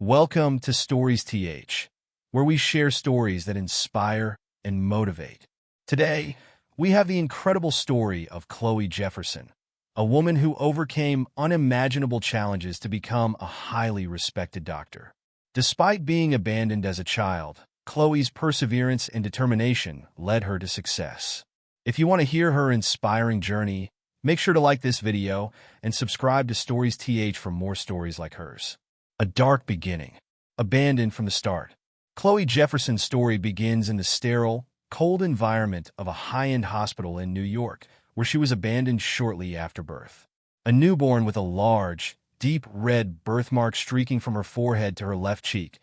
Welcome to Stories TH, where we share stories that inspire and motivate. Today, we have the incredible story of Chloe Jefferson, a woman who overcame unimaginable challenges to become a highly respected doctor. Despite being abandoned as a child, Chloe's perseverance and determination led her to success. If you want to hear her inspiring journey, make sure to like this video and subscribe to Stories TH for more stories like hers. A dark beginning. Abandoned from the start. Chloe Jefferson's story begins in the sterile, cold environment of a high-end hospital in New York, where she was abandoned shortly after birth. A newborn with a large, deep red birthmark streaking from her forehead to her left cheek,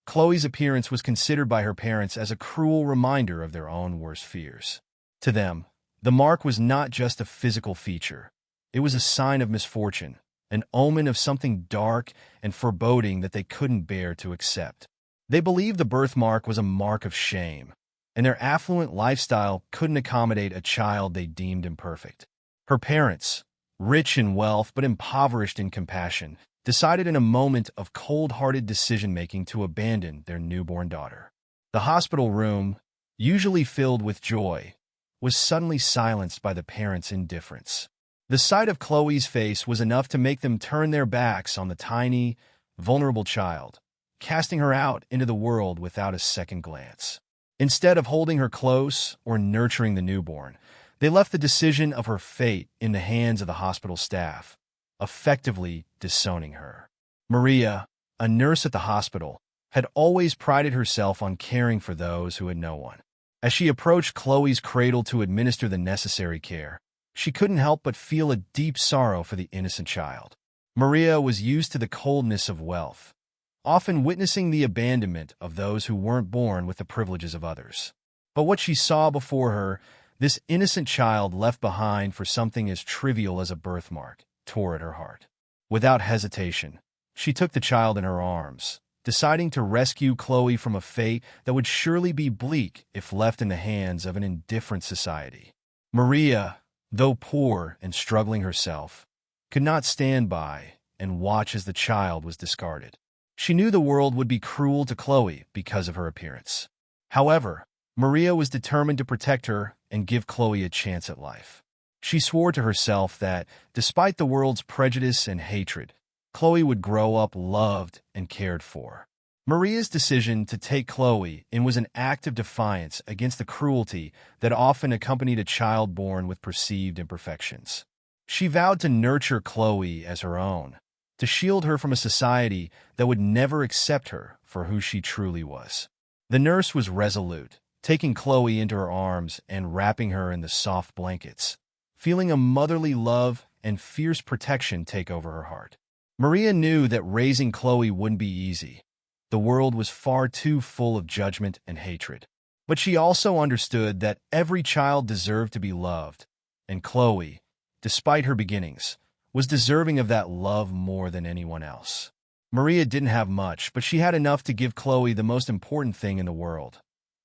Chloe's appearance was considered by her parents as a cruel reminder of their own worst fears. To them, the mark was not just a physical feature. It was a sign of misfortune, an omen of something dark and foreboding that they couldn't bear to accept. They believed the birthmark was a mark of shame, and their affluent lifestyle couldn't accommodate a child they deemed imperfect. Her parents, rich in wealth but impoverished in compassion, decided in a moment of cold-hearted decision-making to abandon their newborn daughter. The hospital room, usually filled with joy, was suddenly silenced by the parents' indifference. The sight of Chloe's face was enough to make them turn their backs on the tiny, vulnerable child, casting her out into the world without a second glance. Instead of holding her close or nurturing the newborn, they left the decision of her fate in the hands of the hospital staff, effectively disowning her. Maria, a nurse at the hospital, had always prided herself on caring for those who had no one. As she approached Chloe's cradle to administer the necessary care, she couldn't help but feel a deep sorrow for the innocent child. Maria was used to the coldness of wealth, often witnessing the abandonment of those who weren't born with the privileges of others. But what she saw before her, this innocent child left behind for something as trivial as a birthmark, tore at her heart. Without hesitation, she took the child in her arms, deciding to rescue Chloe from a fate that would surely be bleak if left in the hands of an indifferent society. Maria, though poor and struggling herself, could not stand by and watch as the child was discarded. She knew the world would be cruel to Chloe because of her appearance. However, Maria was determined to protect her and give Chloe a chance at life. She swore to herself that, despite the world's prejudice and hatred, Chloe would grow up loved and cared for. Maria's decision to take Chloe in was an act of defiance against the cruelty that often accompanied a child born with perceived imperfections. She vowed to nurture Chloe as her own, to shield her from a society that would never accept her for who she truly was. The nurse was resolute, taking Chloe into her arms and wrapping her in the soft blankets, feeling a motherly love and fierce protection take over her heart. Maria knew that raising Chloe wouldn't be easy. The world was far too full of judgment and hatred. But she also understood that every child deserved to be loved, and Chloe, despite her beginnings, was deserving of that love more than anyone else. Maria didn't have much, but she had enough to give Chloe the most important thing in the world: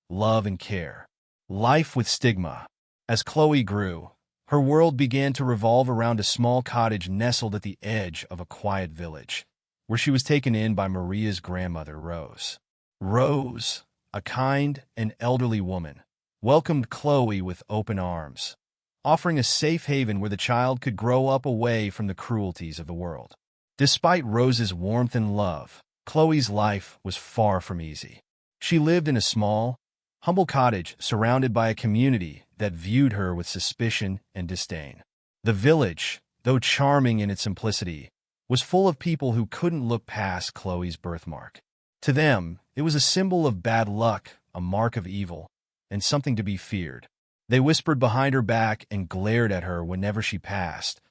love and care. Life with stigma. As Chloe grew, her world began to revolve around a small cottage nestled at the edge of a quiet village, where she was taken in by Maria's grandmother, Rose. Rose, a kind and elderly woman, welcomed Chloe with open arms, offering a safe haven where the child could grow up away from the cruelties of the world. Despite Rose's warmth and love, Chloe's life was far from easy. She lived in a small, humble cottage surrounded by a community that viewed her with suspicion and disdain. The village, though charming in its simplicity, was full of people who couldn't look past Chloe's birthmark. To them, it was a symbol of bad luck, a mark of evil, and something to be feared. They whispered behind her back and glared at her whenever she passed,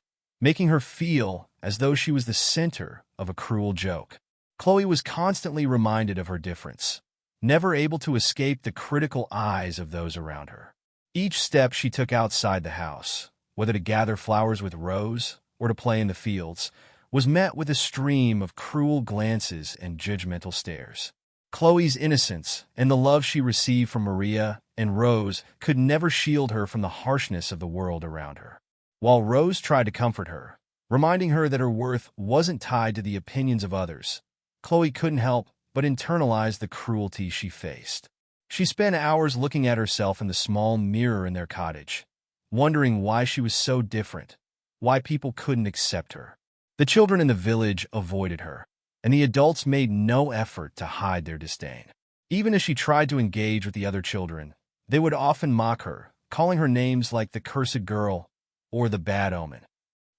making her feel as though she was the center of a cruel joke. Chloe was constantly reminded of her difference, never able to escape the critical eyes of those around her. Each step she took outside the house, whether to gather flowers with Rose or to play in the fields, was met with a stream of cruel glances and judgmental stares. Chloe's innocence and the love she received from Maria and Rose could never shield her from the harshness of the world around her. While Rose tried to comfort her, reminding her that her worth wasn't tied to the opinions of others, Chloe couldn't help but internalize the cruelty she faced. She spent hours looking at herself in the small mirror in their cottage, wondering why she was so different, why people couldn't accept her. The children in the village avoided her, and the adults made no effort to hide their disdain. Even as she tried to engage with the other children, they would often mock her, calling her names like the cursed girl or the bad omen.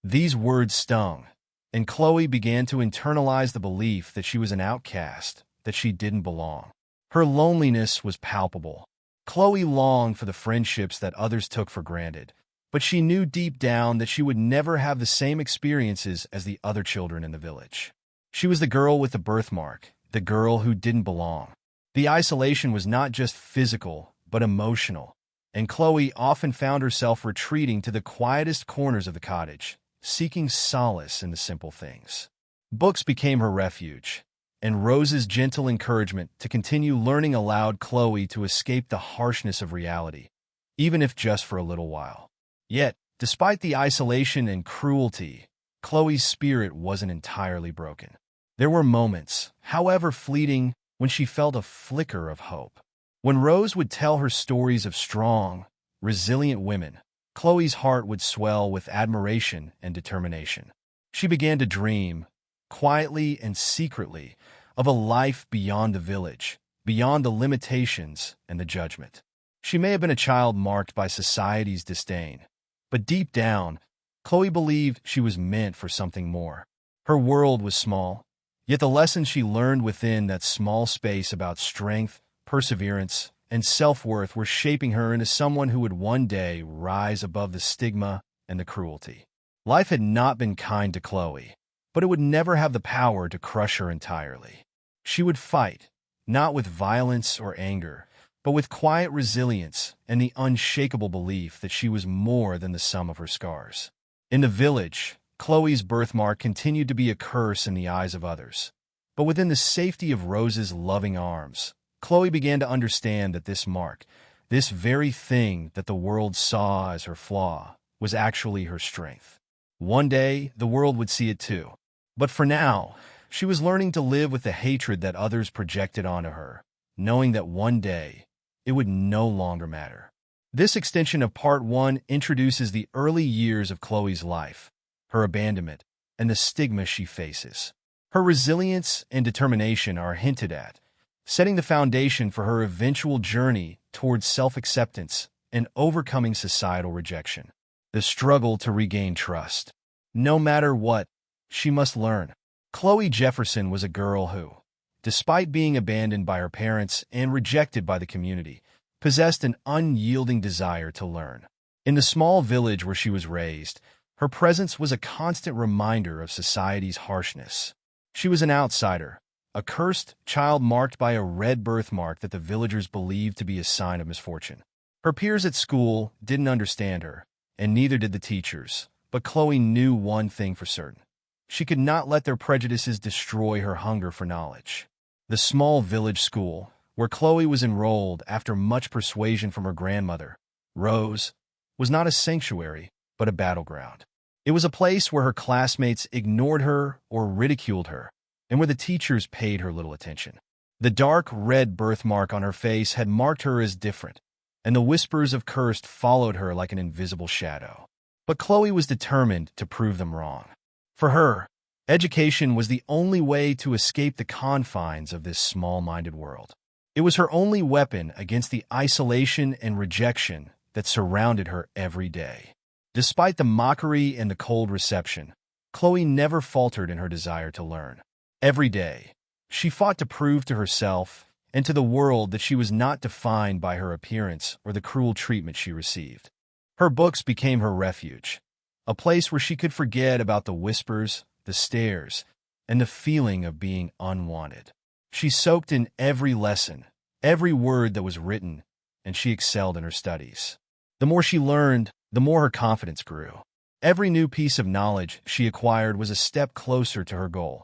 These words stung, and Chloe began to internalize the belief that she was an outcast, that she didn't belong. Her loneliness was palpable. Chloe longed for the friendships that others took for granted, but she knew deep down that she would never have the same experiences as the other children in the village. She was the girl with the birthmark, the girl who didn't belong. The isolation was not just physical, but emotional, and Chloe often found herself retreating to the quietest corners of the cottage, seeking solace in the simple things. Books became her refuge, and Rose's gentle encouragement to continue learning allowed Chloe to escape the harshness of reality, even if just for a little while. Yet, despite the isolation and cruelty, Chloe's spirit wasn't entirely broken. There were moments, however fleeting, when she felt a flicker of hope. When Rose would tell her stories of strong, resilient women, Chloe's heart would swell with admiration and determination. She began to dream, quietly and secretly, of a life beyond the village, beyond the limitations and the judgment. She may have been a child marked by society's disdain, but deep down, Chloe believed she was meant for something more. Her world was small, yet the lessons she learned within that small space about strength, perseverance, and self-worth were shaping her into someone who would one day rise above the stigma and the cruelty. Life had not been kind to Chloe, but it would never have the power to crush her entirely. She would fight, not with violence or anger, but with quiet resilience and the unshakable belief that she was more than the sum of her scars. In the village, Chloe's birthmark continued to be a curse in the eyes of others. But within the safety of Rose's loving arms, Chloe began to understand that this mark, this very thing that the world saw as her flaw, was actually her strength. One day, the world would see it too. But for now, she was learning to live with the hatred that others projected onto her, knowing that one day, it would no longer matter. This extension of Part 1 introduces the early years of Chloe's life, her abandonment, and the stigma she faces. Her resilience and determination are hinted at, setting the foundation for her eventual journey towards self-acceptance and overcoming societal rejection. The struggle to regain trust. No matter what, she must learn. Chloe Jefferson was a girl who, despite being abandoned by her parents and rejected by the community, possessed an unyielding desire to learn. In the small village where she was raised, her presence was a constant reminder of society's harshness. She was an outsider, a cursed child marked by a red birthmark that the villagers believed to be a sign of misfortune. Her peers at school didn't understand her, and neither did the teachers, but Chloe knew one thing for certain. She could not let their prejudices destroy her hunger for knowledge. The small village school, where Chloe was enrolled after much persuasion from her grandmother, Rose, was not a sanctuary, but a battleground. It was a place where her classmates ignored her or ridiculed her, and where the teachers paid her little attention. The dark red birthmark on her face had marked her as different, and the whispers of cursed followed her like an invisible shadow. But Chloe was determined to prove them wrong. For her, education was the only way to escape the confines of this small-minded world. It was her only weapon against the isolation and rejection that surrounded her every day. Despite the mockery and the cold reception, Chloe never faltered in her desire to learn. Every day, she fought to prove to herself and to the world that she was not defined by her appearance or the cruel treatment she received. Her books became her refuge, a place where she could forget about the whispers, the stares, and the feeling of being unwanted. She soaked in every lesson, every word that was written, and she excelled in her studies. The more she learned, the more her confidence grew. Every new piece of knowledge she acquired was a step closer to her goal,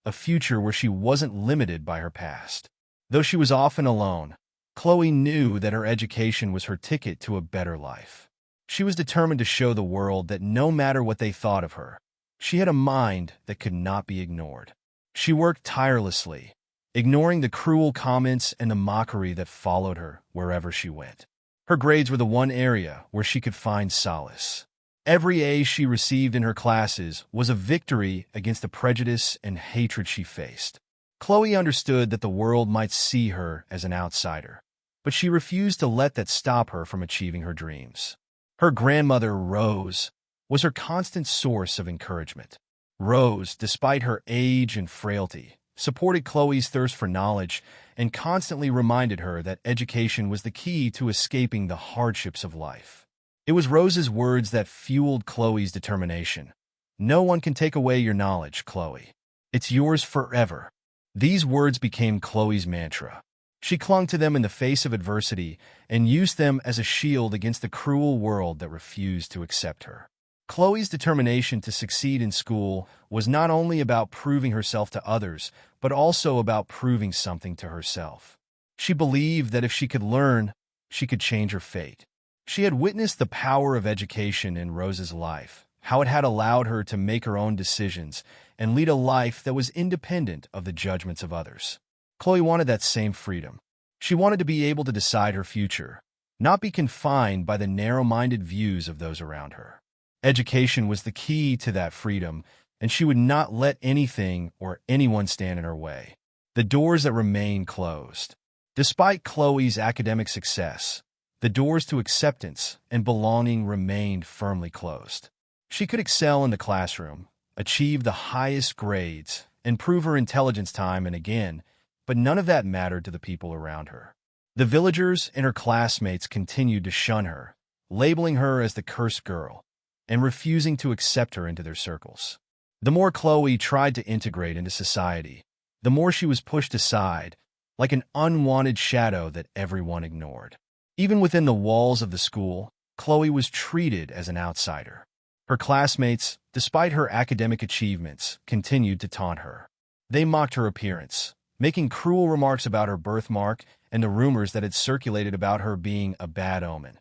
a future where she wasn't limited by her past. Though she was often alone, Chloe knew that her education was her ticket to a better life. She was determined to show the world that no matter what they thought of her, she had a mind that could not be ignored. She worked tirelessly, ignoring the cruel comments and the mockery that followed her wherever she went. Her grades were the one area where she could find solace. Every A she received in her classes was a victory against the prejudice and hatred she faced. Chloe understood that the world might see her as an outsider, but she refused to let that stop her from achieving her dreams. Her grandmother, Rose, was her constant source of encouragement. Rose, despite her age and frailty, supported Chloe's thirst for knowledge and constantly reminded her that education was the key to escaping the hardships of life. It was Rose's words that fueled Chloe's determination. "No one can take away your knowledge, Chloe. It's yours forever." These words became Chloe's mantra. She clung to them in the face of adversity and used them as a shield against the cruel world that refused to accept her. Chloe's determination to succeed in school was not only about proving herself to others, but also about proving something to herself. She believed that if she could learn, she could change her fate. She had witnessed the power of education in Rose's life, how it had allowed her to make her own decisions and lead a life that was independent of the judgments of others. Chloe wanted that same freedom. She wanted to be able to decide her future, not be confined by the narrow-minded views of those around her. Education was the key to that freedom, and she would not let anything or anyone stand in her way. The doors that remained closed. Despite Chloe's academic success, the doors to acceptance and belonging remained firmly closed. She could excel in the classroom, achieve the highest grades, and prove her intelligence time and again, but none of that mattered to the people around her. The villagers and her classmates continued to shun her, labeling her as the cursed girl, and refusing to accept her into their circles. The more Chloe tried to integrate into society, the more she was pushed aside, like an unwanted shadow that everyone ignored. Even within the walls of the school, Chloe was treated as an outsider. Her classmates, despite her academic achievements, continued to taunt her. They mocked her appearance, making cruel remarks about her birthmark and the rumors that had circulated about her being a bad omen.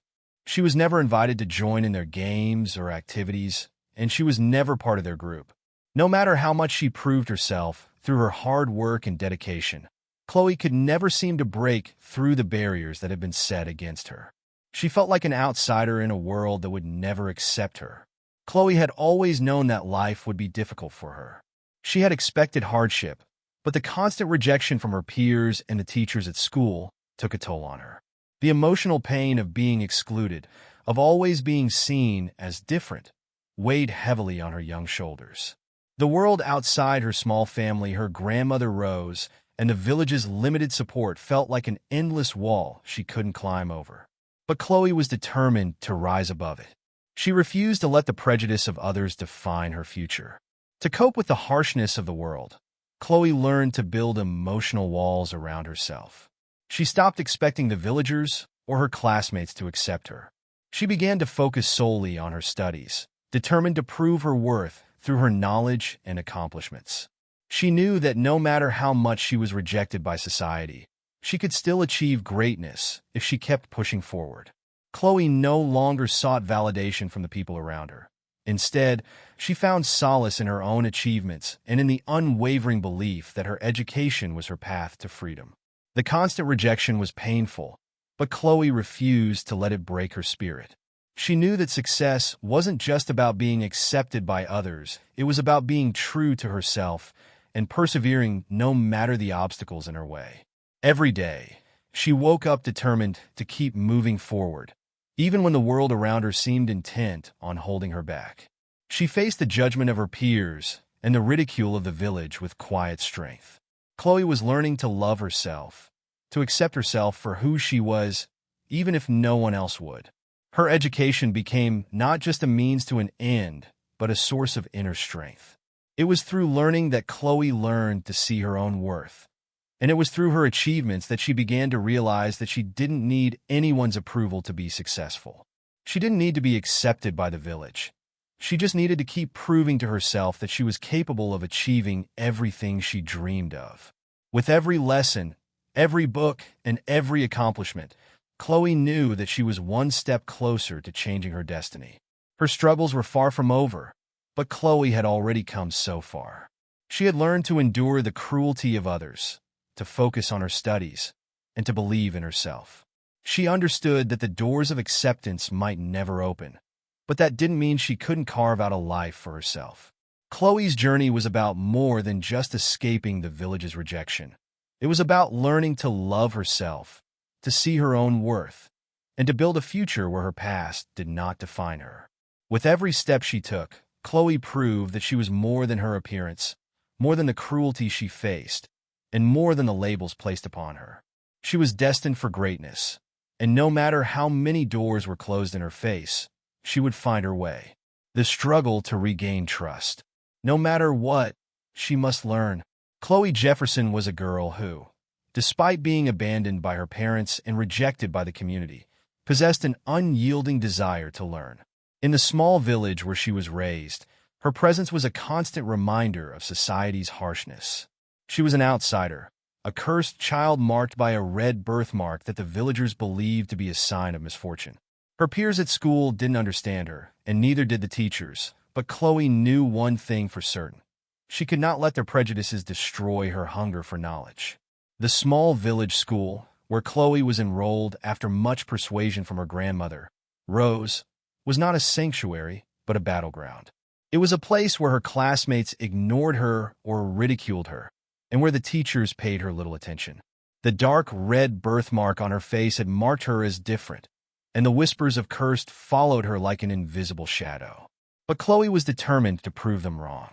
She was never invited to join in their games or activities, and she was never part of their group. No matter how much she proved herself through her hard work and dedication, Chloe could never seem to break through the barriers that had been set against her. She felt like an outsider in a world that would never accept her. Chloe had always known that life would be difficult for her. She had expected hardship, but the constant rejection from her peers and the teachers at school took a toll on her. The emotional pain of being excluded, of always being seen as different, weighed heavily on her young shoulders. The world outside her small family, her grandmother Rose, and the village's limited support felt like an endless wall she couldn't climb over. But Chloe was determined to rise above it. She refused to let the prejudice of others define her future. To cope with the harshness of the world, Chloe learned to build emotional walls around herself. She stopped expecting the villagers or her classmates to accept her. She began to focus solely on her studies, determined to prove her worth through her knowledge and accomplishments. She knew that no matter how much she was rejected by society, she could still achieve greatness if she kept pushing forward. Chloe no longer sought validation from the people around her. Instead, she found solace in her own achievements and in the unwavering belief that her education was her path to freedom. The constant rejection was painful, but Chloe refused to let it break her spirit. She knew that success wasn't just about being accepted by others, it was about being true to herself and persevering no matter the obstacles in her way. Every day, she woke up determined to keep moving forward, even when the world around her seemed intent on holding her back. She faced the judgment of her peers and the ridicule of the village with quiet strength. Chloe was learning to love herself, to accept herself for who she was, even if no one else would. Her education became not just a means to an end, but a source of inner strength. It was through learning that Chloe learned to see her own worth. And it was through her achievements that she began to realize that she didn't need anyone's approval to be successful. She didn't need to be accepted by the village. She just needed to keep proving to herself that she was capable of achieving everything she dreamed of. With every lesson, every book, and every accomplishment, Chloe knew that she was one step closer to changing her destiny. Her struggles were far from over, but Chloe had already come so far. She had learned to endure the cruelty of others, to focus on her studies, and to believe in herself. She understood that the doors of acceptance might never open, but that didn't mean she couldn't carve out a life for herself. Chloe's journey was about more than just escaping the village's rejection. It was about learning to love herself, to see her own worth, and to build a future where her past did not define her. With every step she took, Chloe proved that she was more than her appearance, more than the cruelty she faced, and more than the labels placed upon her. She was destined for greatness, and no matter how many doors were closed in her face, she would find her way. The struggle to regain trust. No matter what, she must learn. Chloe Jefferson was a girl who, despite being abandoned by her parents and rejected by the community, possessed an unyielding desire to learn. In the small village where she was raised, her presence was a constant reminder of society's harshness. She was an outsider, a cursed child marked by a red birthmark that the villagers believed to be a sign of misfortune. Her peers at school didn't understand her, and neither did the teachers, but Chloe knew one thing for certain. She could not let their prejudices destroy her hunger for knowledge. The small village school, where Chloe was enrolled after much persuasion from her grandmother, Rose, was not a sanctuary, but a battleground. It was a place where her classmates ignored her or ridiculed her, and where the teachers paid her little attention. The dark red birthmark on her face had marked her as different, and the whispers of cursed followed her like an invisible shadow. But Chloe was determined to prove them wrong.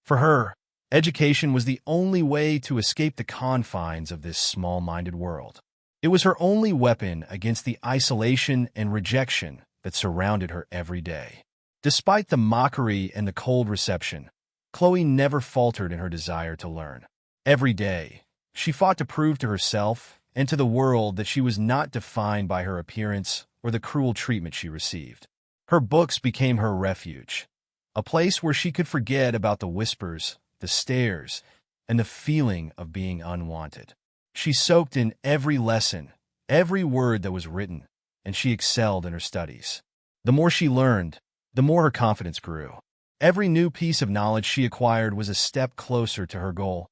For her, education was the only way to escape the confines of this small-minded world. It was her only weapon against the isolation and rejection that surrounded her every day. Despite the mockery and the cold reception, Chloe never faltered in her desire to learn. Every day, she fought to prove to herself and to the world that she was not defined by her appearance or the cruel treatment she received. Her books became her refuge, a place where she could forget about the whispers, the stares, and the feeling of being unwanted. She soaked in every lesson, every word that was written, and she excelled in her studies. The more she learned, the more her confidence grew. Every new piece of knowledge she acquired was a step closer to her goal,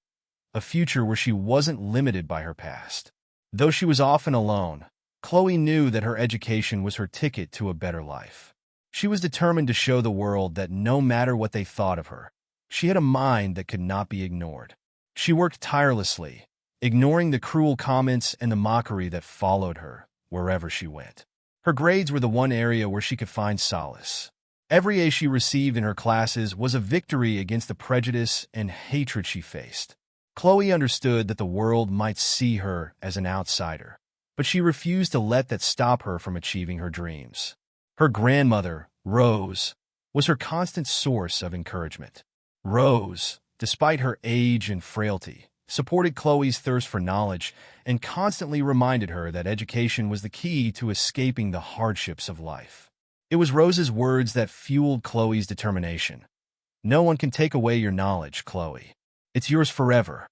a future where she wasn't limited by her past. Though she was often alone, Chloe knew that her education was her ticket to a better life. She was determined to show the world that no matter what they thought of her, she had a mind that could not be ignored. She worked tirelessly, ignoring the cruel comments and the mockery that followed her wherever she went. Her grades were the one area where she could find solace. Every A she received in her classes was a victory against the prejudice and hatred she faced. Chloe understood that the world might see her as an outsider, but she refused to let that stop her from achieving her dreams. Her grandmother, Rose, was her constant source of encouragement. Rose, despite her age and frailty, supported Chloe's thirst for knowledge and constantly reminded her that education was the key to escaping the hardships of life. It was Rose's words that fueled Chloe's determination. "No one can take away your knowledge, Chloe. It's yours forever."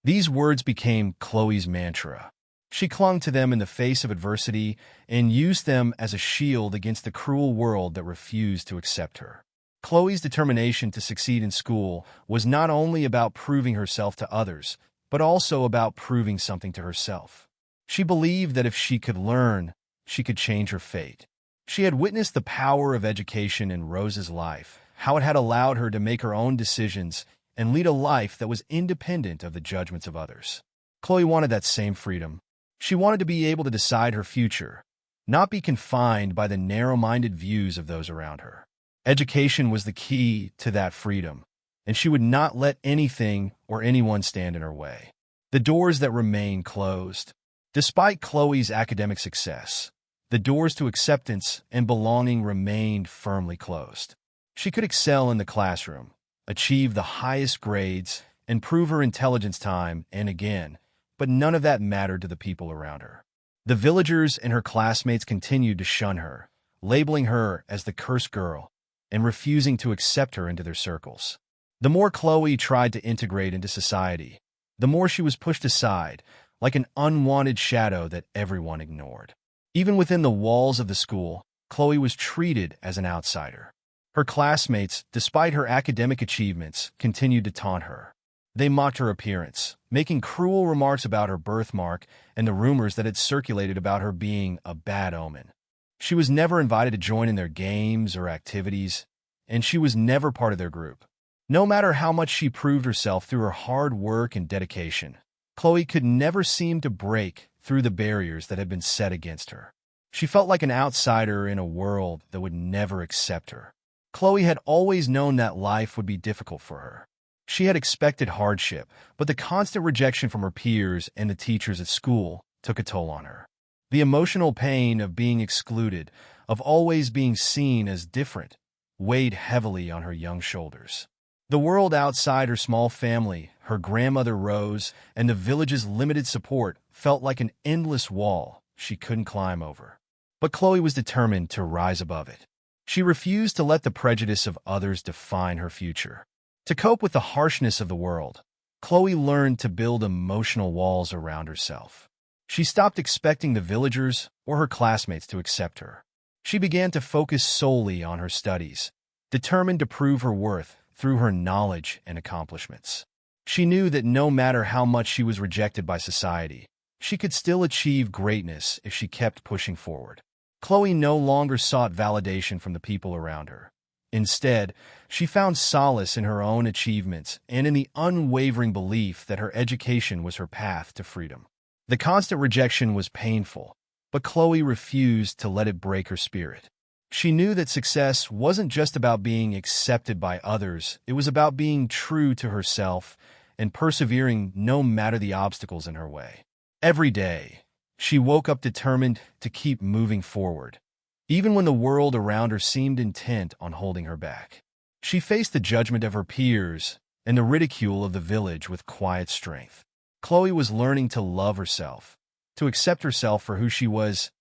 These words became Chloe's mantra. She clung to them in the face of adversity and used them as a shield against the cruel world that refused to accept her. Chloe's determination to succeed in school was not only about proving herself to others, but also about proving something to herself. She believed that if she could learn, she could change her fate. She had witnessed the power of education in Rose's life, how it had allowed her to make her own decisions and lead a life that was independent of the judgments of others. Chloe wanted that same freedom. She wanted to be able to decide her future, not be confined by the narrow-minded views of those around her. Education was the key to that freedom, and she would not let anything or anyone stand in her way. The doors that remained closed. Despite Chloe's academic success, the doors to acceptance and belonging remained firmly closed. She could excel in the classroom, achieve the highest grades, and prove her intelligence time and again, but none of that mattered to the people around her. The villagers and her classmates continued to shun her, labeling her as the cursed girl and refusing to accept her into their circles. The more Chloe tried to integrate into society, the more she was pushed aside, like an unwanted shadow that everyone ignored. Even within the walls of the school, Chloe was treated as an outsider. Her classmates, despite her academic achievements, continued to taunt her. They mocked her appearance, making cruel remarks about her birthmark and the rumors that had circulated about her being a bad omen. She was never invited to join in their games or activities, and she was never part of their group. No matter how much she proved herself through her hard work and dedication, Chloe could never seem to break through the barriers that had been set against her. She felt like an outsider in a world that would never accept her. Chloe had always known that life would be difficult for her. She had expected hardship, but the constant rejection from her peers and the teachers at school took a toll on her. The emotional pain of being excluded, of always being seen as different, weighed heavily on her young shoulders. The world outside her small family, her grandmother Rose, and the village's limited support felt like an endless wall she couldn't climb over. But Chloe was determined to rise above it. She refused to let the prejudice of others define her future. To cope with the harshness of the world, Chloe learned to build emotional walls around herself. She stopped expecting the villagers or her classmates to accept her. She began to focus solely on her studies, determined to prove her worth through her knowledge and accomplishments. She knew that no matter how much she was rejected by society, she could still achieve greatness if she kept pushing forward. Chloe no longer sought validation from the people around her. Instead, she found solace in her own achievements and in the unwavering belief that her education was her path to freedom. The constant rejection was painful, but Chloe refused to let it break her spirit. She knew that success wasn't just about being accepted by others, it was about being true to herself and persevering no matter the obstacles in her way. Every day, she woke up determined to keep moving forward, even when the world around her seemed intent on holding her back. She faced the judgment of her peers and the ridicule of the village with quiet strength. Chloe was learning to love herself, to accept herself for who she was,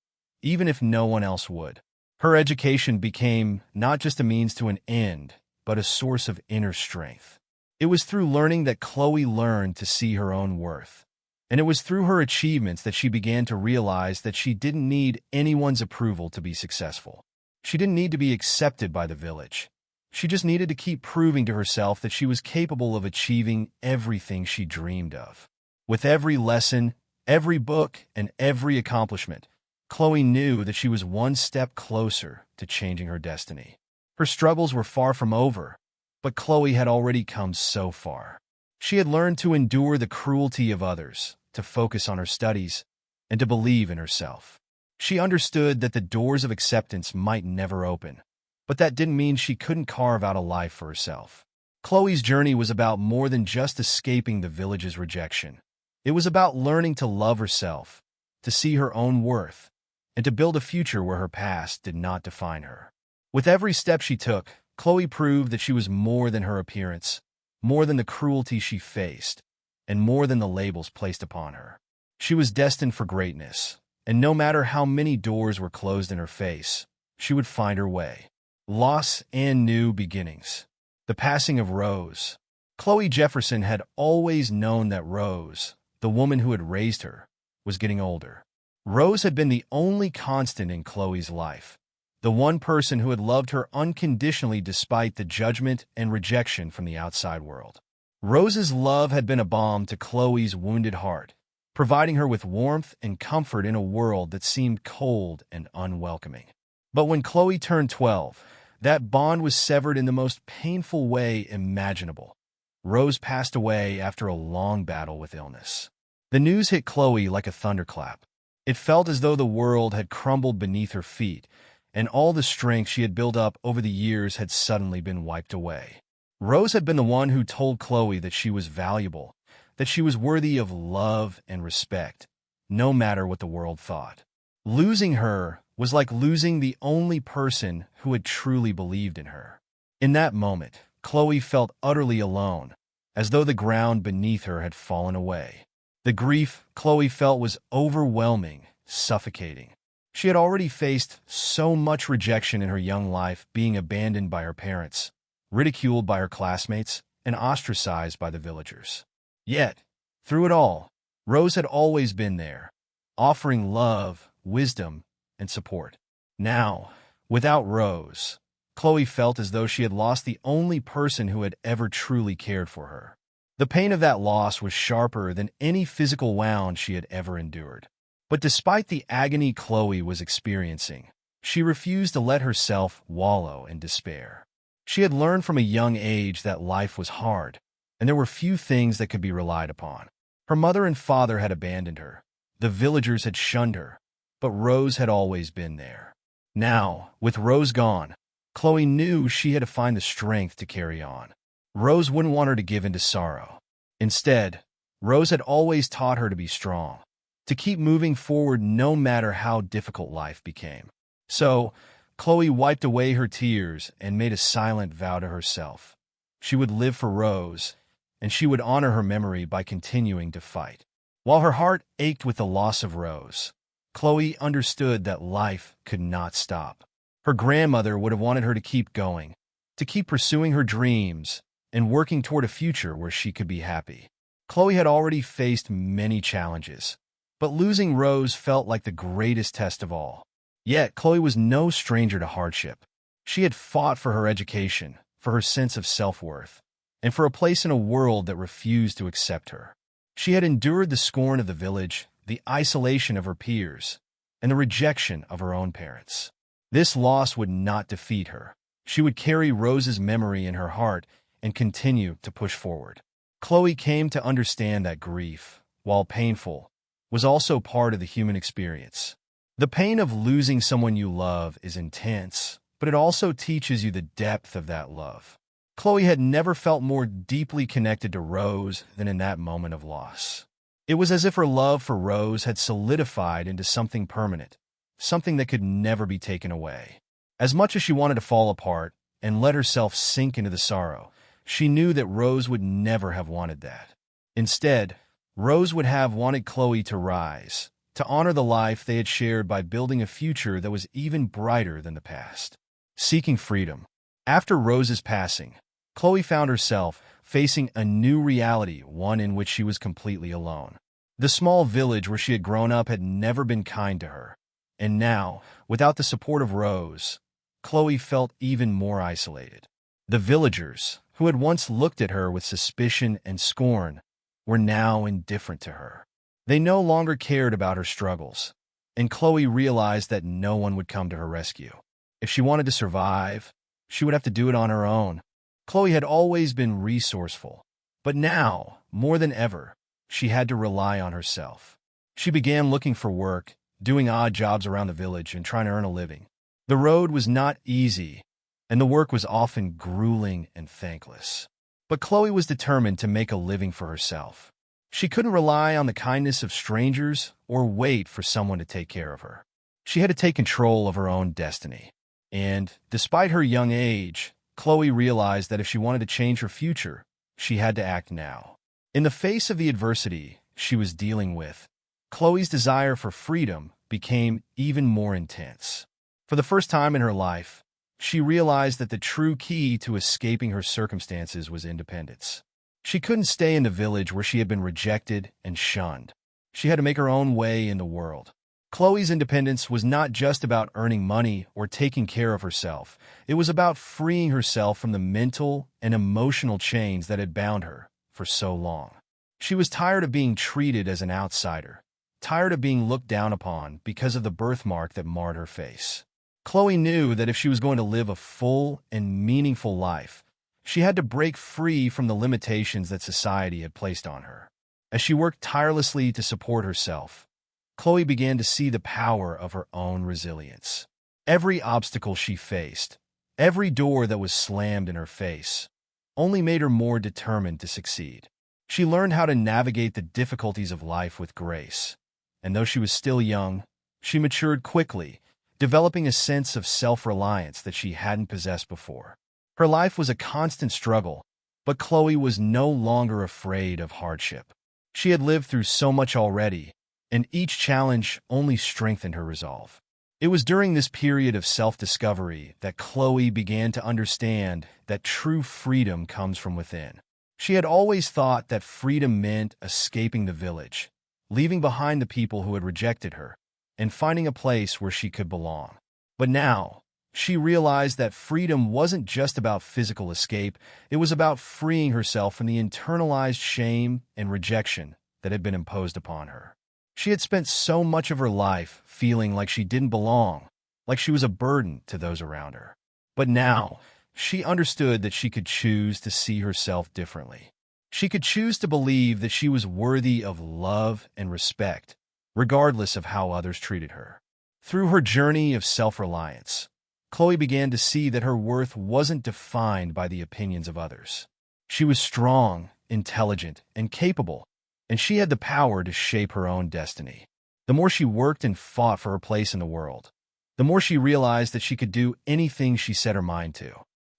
even if no one else would. Her education became not just a means to an end, but a source of inner strength. It was through learning that Chloe learned to see her own worth. And it was through her achievements that she began to realize that she didn't need anyone's approval to be successful. She didn't need to be accepted by the village. She just needed to keep proving to herself that she was capable of achieving everything she dreamed of. With every lesson, every book, and every accomplishment, Chloe knew that she was one step closer to changing her destiny. Her struggles were far from over, but Chloe had already come so far. She had learned to endure the cruelty of others, to focus on her studies, and to believe in herself. She understood that the doors of acceptance might never open, but that didn't mean she couldn't carve out a life for herself. Chloe's journey was about more than just escaping the village's rejection. It was about learning to love herself, to see her own worth, and to build a future where her past did not define her. With every step she took, Chloe proved that she was more than her appearance, more than the cruelty she faced, and more than the labels placed upon her. She was destined for greatness, and no matter how many doors were closed in her face, she would find her way. Loss and new beginnings. The passing of Rose. Chloe Jefferson had always known that Rose, the woman who had raised her, was getting older. Rose had been the only constant in Chloe's life, the one person who had loved her unconditionally despite the judgment and rejection from the outside world. Rose's love had been a balm to Chloe's wounded heart, providing her with warmth and comfort in a world that seemed cold and unwelcoming. But when Chloe turned 12, that bond was severed in the most painful way imaginable. Rose passed away after a long battle with illness. The news hit Chloe like a thunderclap. It felt as though the world had crumbled beneath her feet, and all the strength she had built up over the years had suddenly been wiped away. Rose had been the one who told Chloe that she was valuable, that she was worthy of love and respect, no matter what the world thought. Losing her was like losing the only person who had truly believed in her. In that moment, Chloe felt utterly alone, as though the ground beneath her had fallen away. The grief Chloe felt was overwhelming, suffocating. She had already faced so much rejection in her young life, being abandoned by her parents, ridiculed by her classmates, and ostracized by the villagers. Yet, through it all, Rose had always been there, offering love, wisdom, and support. Now, without Rose, Chloe felt as though she had lost the only person who had ever truly cared for her. The pain of that loss was sharper than any physical wound she had ever endured. But despite the agony Chloe was experiencing, she refused to let herself wallow in despair. She had learned from a young age that life was hard, and there were few things that could be relied upon. Her mother and father had abandoned her. The villagers had shunned her, but Rose had always been there. Now, with Rose gone, Chloe knew she had to find the strength to carry on. Rose wouldn't want her to give in to sorrow. Instead, Rose had always taught her to be strong, to keep moving forward no matter how difficult life became. So, Chloe wiped away her tears and made a silent vow to herself. She would live for Rose, and she would honor her memory by continuing to fight. While her heart ached with the loss of Rose, Chloe understood that life could not stop. Her grandmother would have wanted her to keep going, to keep pursuing her dreams and working toward a future where she could be happy. Chloe had already faced many challenges, but losing Rose felt like the greatest test of all. Yet, Chloe was no stranger to hardship. She had fought for her education, for her sense of self-worth, and for a place in a world that refused to accept her. She had endured the scorn of the village, the isolation of her peers, and the rejection of her own parents. This loss would not defeat her. She would carry Rose's memory in her heart and continue to push forward. Chloe came to understand that grief, while painful, was also part of the human experience. The pain of losing someone you love is intense, but it also teaches you the depth of that love. Chloe had never felt more deeply connected to Rose than in that moment of loss. It was as if her love for Rose had solidified into something permanent, something that could never be taken away. As much as she wanted to fall apart and let herself sink into the sorrow, she knew that Rose would never have wanted that. Instead, Rose would have wanted Chloe to rise, to honor the life they had shared by building a future that was even brighter than the past. Seeking freedom. After Rose's passing, Chloe found herself facing a new reality, one in which she was completely alone. The small village where she had grown up had never been kind to her, and now, without the support of Rose, Chloe felt even more isolated. The villagers, who had once looked at her with suspicion and scorn, were now indifferent to her. They no longer cared about her struggles, and Chloe realized that no one would come to her rescue. If she wanted to survive, she would have to do it on her own. Chloe had always been resourceful, but now, more than ever, she had to rely on herself. She began looking for work, doing odd jobs around the village and trying to earn a living. The road was not easy, and the work was often grueling and thankless. But Chloe was determined to make a living for herself. She couldn't rely on the kindness of strangers or wait for someone to take care of her. She had to take control of her own destiny. And, despite her young age, Chloe realized that if she wanted to change her future, she had to act now. In the face of the adversity she was dealing with, Chloe's desire for freedom became even more intense. For the first time in her life, she realized that the true key to escaping her circumstances was independence. She couldn't stay in the village where she had been rejected and shunned. She had to make her own way in the world. Chloe's independence was not just about earning money or taking care of herself. It was about freeing herself from the mental and emotional chains that had bound her for so long. She was tired of being treated as an outsider, tired of being looked down upon because of the birthmark that marred her face. Chloe knew that if she was going to live a full and meaningful life, she had to break free from the limitations that society had placed on her. As she worked tirelessly to support herself, Chloe began to see the power of her own resilience. Every obstacle she faced, every door that was slammed in her face, only made her more determined to succeed. She learned how to navigate the difficulties of life with grace, and though she was still young, she matured quickly, developing a sense of self-reliance that she hadn't possessed before. Her life was a constant struggle, but Chloe was no longer afraid of hardship. She had lived through so much already, and each challenge only strengthened her resolve. It was during this period of self-discovery that Chloe began to understand that true freedom comes from within. She had always thought that freedom meant escaping the village, leaving behind the people who had rejected her, and finding a place where she could belong. But now, She realized that freedom wasn't just about physical escape, it was about freeing herself from the internalized shame and rejection that had been imposed upon her. She had spent so much of her life feeling like she didn't belong, like she was a burden to those around her. But now, she understood that she could choose to see herself differently. She could choose to believe that she was worthy of love and respect, regardless of how others treated her. Through her journey of self-reliance, Chloe began to see that her worth wasn't defined by the opinions of others. She was strong, intelligent, and capable, and she had the power to shape her own destiny. The more she worked and fought for her place in the world, the more she realized that she could do anything she set her mind to.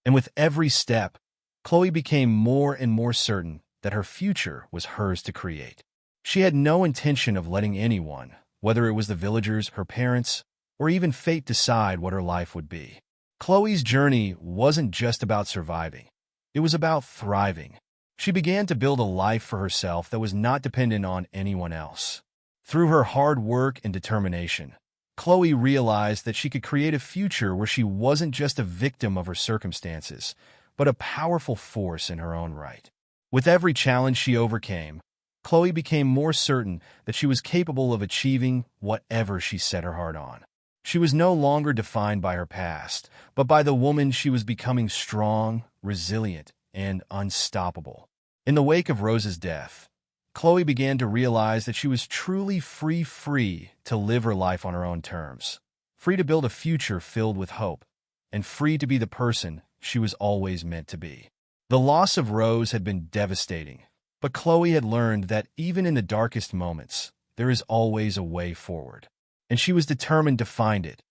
And with every step, Chloe became more and more certain that her future was hers to create. She had no intention of letting anyone, whether it was the villagers, her parents, or even fate, decide what her life would be. Chloe's journey wasn't just about surviving. It was about thriving. She began to build a life for herself that was not dependent on anyone else. Through her hard work and determination, Chloe realized that she could create a future where she wasn't just a victim of her circumstances, but a powerful force in her own right. With every challenge she overcame, Chloe became more certain that she was capable of achieving whatever she set her heart on. She was no longer defined by her past, but by the woman she was becoming: strong, resilient, and unstoppable. In the wake of Rose's death, Chloe began to realize that she was truly free to live her life on her own terms, free to build a future filled with hope, and free to be the person she was always meant to be. The loss of Rose had been devastating, but Chloe had learned that even in the darkest moments, there is always a way forward. And she was determined to find it,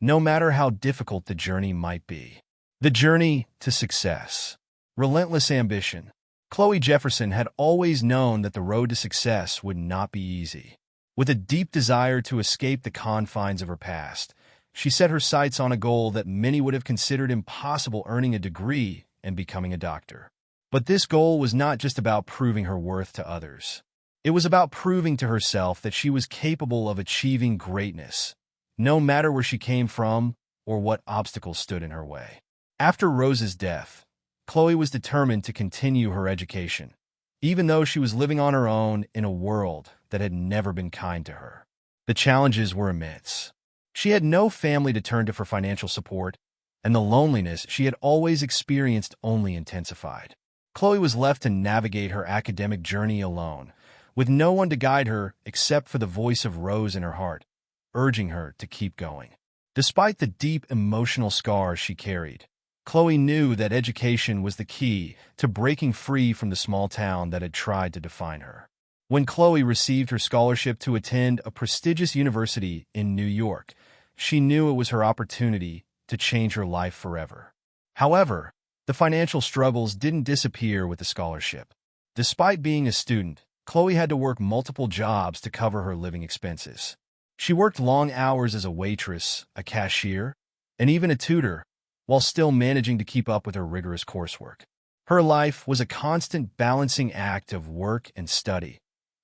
no matter how difficult the journey might be. The journey to success. Relentless ambition. Chloe Jefferson had always known that the road to success would not be easy. With a deep desire to escape the confines of her past, she set her sights on a goal that many would have considered impossible: earning a degree and becoming a doctor. But this goal was not just about proving her worth to others. It was about proving to herself that she was capable of achieving greatness, no matter where she came from or what obstacles stood in her way. After Rose's death, Chloe was determined to continue her education, even though she was living on her own in a world that had never been kind to her. The challenges were immense. She had no family to turn to for financial support, and the loneliness she had always experienced only intensified. Chloe was left to navigate her academic journey alone, with no one to guide her except for the voice of Rose in her heart, urging her to keep going. Despite the deep emotional scars she carried, Chloe knew that education was the key to breaking free from the small town that had tried to define her. When Chloe received her scholarship to attend a prestigious university in New York, she knew it was her opportunity to change her life forever. However, the financial struggles didn't disappear with the scholarship. Despite being a student, Chloe had to work multiple jobs to cover her living expenses. She worked long hours as a waitress, a cashier, and even a tutor, while still managing to keep up with her rigorous coursework. Her life was a constant balancing act of work and study,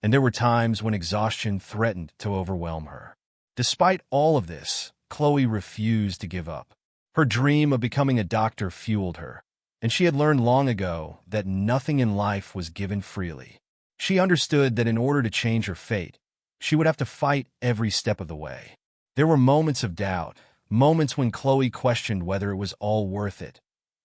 and there were times when exhaustion threatened to overwhelm her. Despite all of this, Chloe refused to give up. Her dream of becoming a doctor fueled her, and she had learned long ago that nothing in life was given freely. She understood that in order to change her fate, she would have to fight every step of the way. There were moments of doubt, moments when Chloe questioned whether it was all worth it,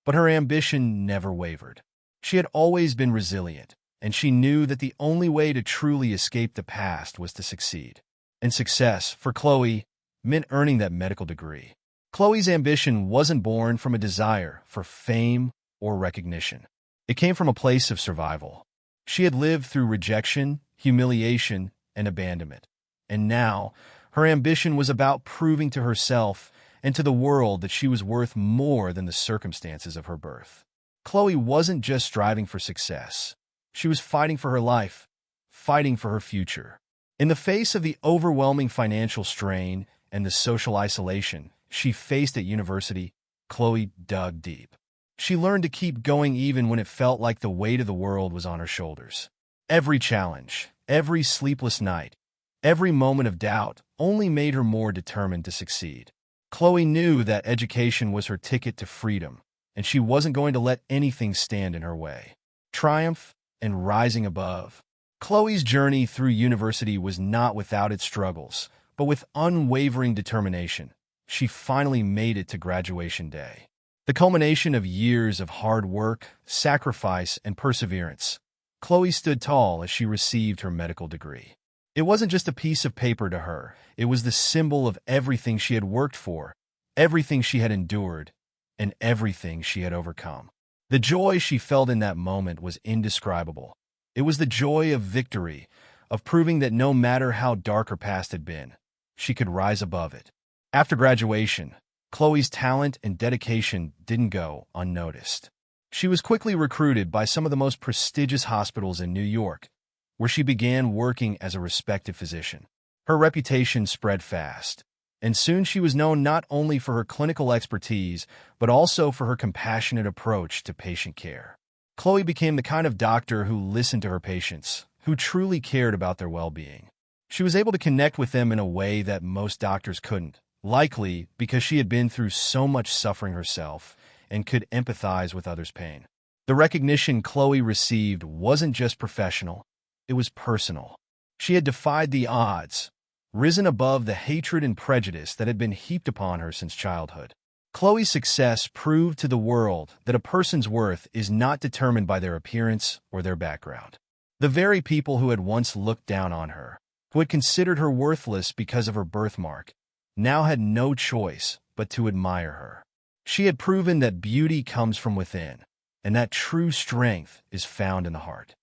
but her ambition never wavered. She had always been resilient, and she knew that the only way to truly escape the past was to succeed. And success, for Chloe, meant earning that medical degree. Chloe's ambition wasn't born from a desire for fame or recognition. It came from a place of survival. She had lived through rejection, humiliation, and abandonment. And now, her ambition was about proving to herself and to the world that she was worth more than the circumstances of her birth. Chloe wasn't just striving for success. She was fighting for her life, fighting for her future. In the face of the overwhelming financial strain and the social isolation she faced at university, Chloe dug deep. She learned to keep going even when it felt like the weight of the world was on her shoulders. Every challenge, every sleepless night, every moment of doubt only made her more determined to succeed. Chloe knew that education was her ticket to freedom, and she wasn't going to let anything stand in her way. Triumph and rising above. Chloe's journey through university was not without its struggles, but with unwavering determination, she finally made it to graduation day. The culmination of years of hard work, sacrifice, and perseverance, Chloe stood tall as she received her medical degree. It wasn't just a piece of paper to her, it was the symbol of everything she had worked for, everything she had endured, and everything she had overcome. The joy she felt in that moment was indescribable. It was the joy of victory, of proving that no matter how dark her past had been, she could rise above it. After graduation, Chloe's talent and dedication didn't go unnoticed. She was quickly recruited by some of the most prestigious hospitals in New York, where she began working as a respected physician. Her reputation spread fast, and soon she was known not only for her clinical expertise, but also for her compassionate approach to patient care. Chloe became the kind of doctor who listened to her patients, who truly cared about their well-being. She was able to connect with them in a way that most doctors couldn't, likely because she had been through so much suffering herself and could empathize with others' pain. The recognition Chloe received wasn't just professional, it was personal. She had defied the odds, risen above the hatred and prejudice that had been heaped upon her since childhood. Chloe's success proved to the world that a person's worth is not determined by their appearance or their background. The very people who had once looked down on her, who had considered her worthless because of her birthmark, now had no choice but to admire her. She had proven that beauty comes from within, and that true strength is found in the heart.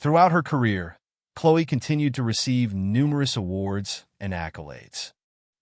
Throughout her career, Chloe continued to receive numerous awards and accolades.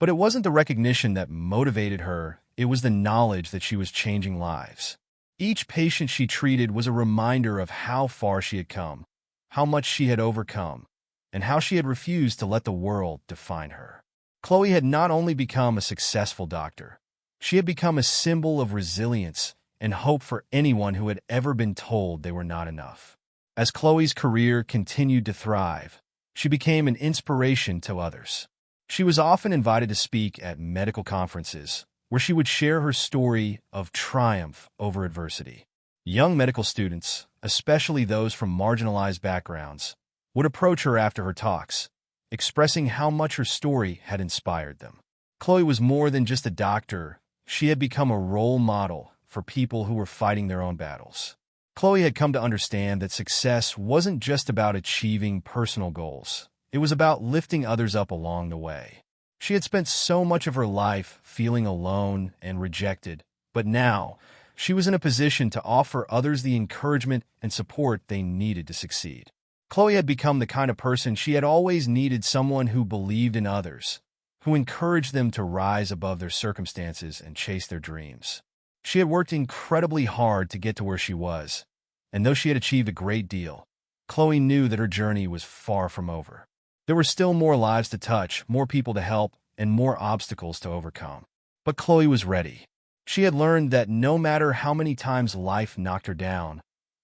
But it wasn't the recognition that motivated her, it was the knowledge that she was changing lives. Each patient she treated was a reminder of how far she had come, how much she had overcome, and how she had refused to let the world define her. Chloe had not only become a successful doctor, she had become a symbol of resilience and hope for anyone who had ever been told they were not enough. As Chloe's career continued to thrive, she became an inspiration to others. She was often invited to speak at medical conferences, where she would share her story of triumph over adversity. Young medical students, especially those from marginalized backgrounds, would approach her after her talks, expressing how much her story had inspired them. Chloe was more than just a doctor. She had become a role model for people who were fighting their own battles. Chloe had come to understand that success wasn't just about achieving personal goals. It was about lifting others up along the way. She had spent so much of her life feeling alone and rejected, but now she was in a position to offer others the encouragement and support they needed to succeed. Chloe had become the kind of person she had always needed, someone who believed in others, who encouraged them to rise above their circumstances and chase their dreams. She had worked incredibly hard to get to where she was, and though she had achieved a great deal, Chloe knew that her journey was far from over. There were still more lives to touch, more people to help, and more obstacles to overcome. But Chloe was ready. She had learned that no matter how many times life knocked her down,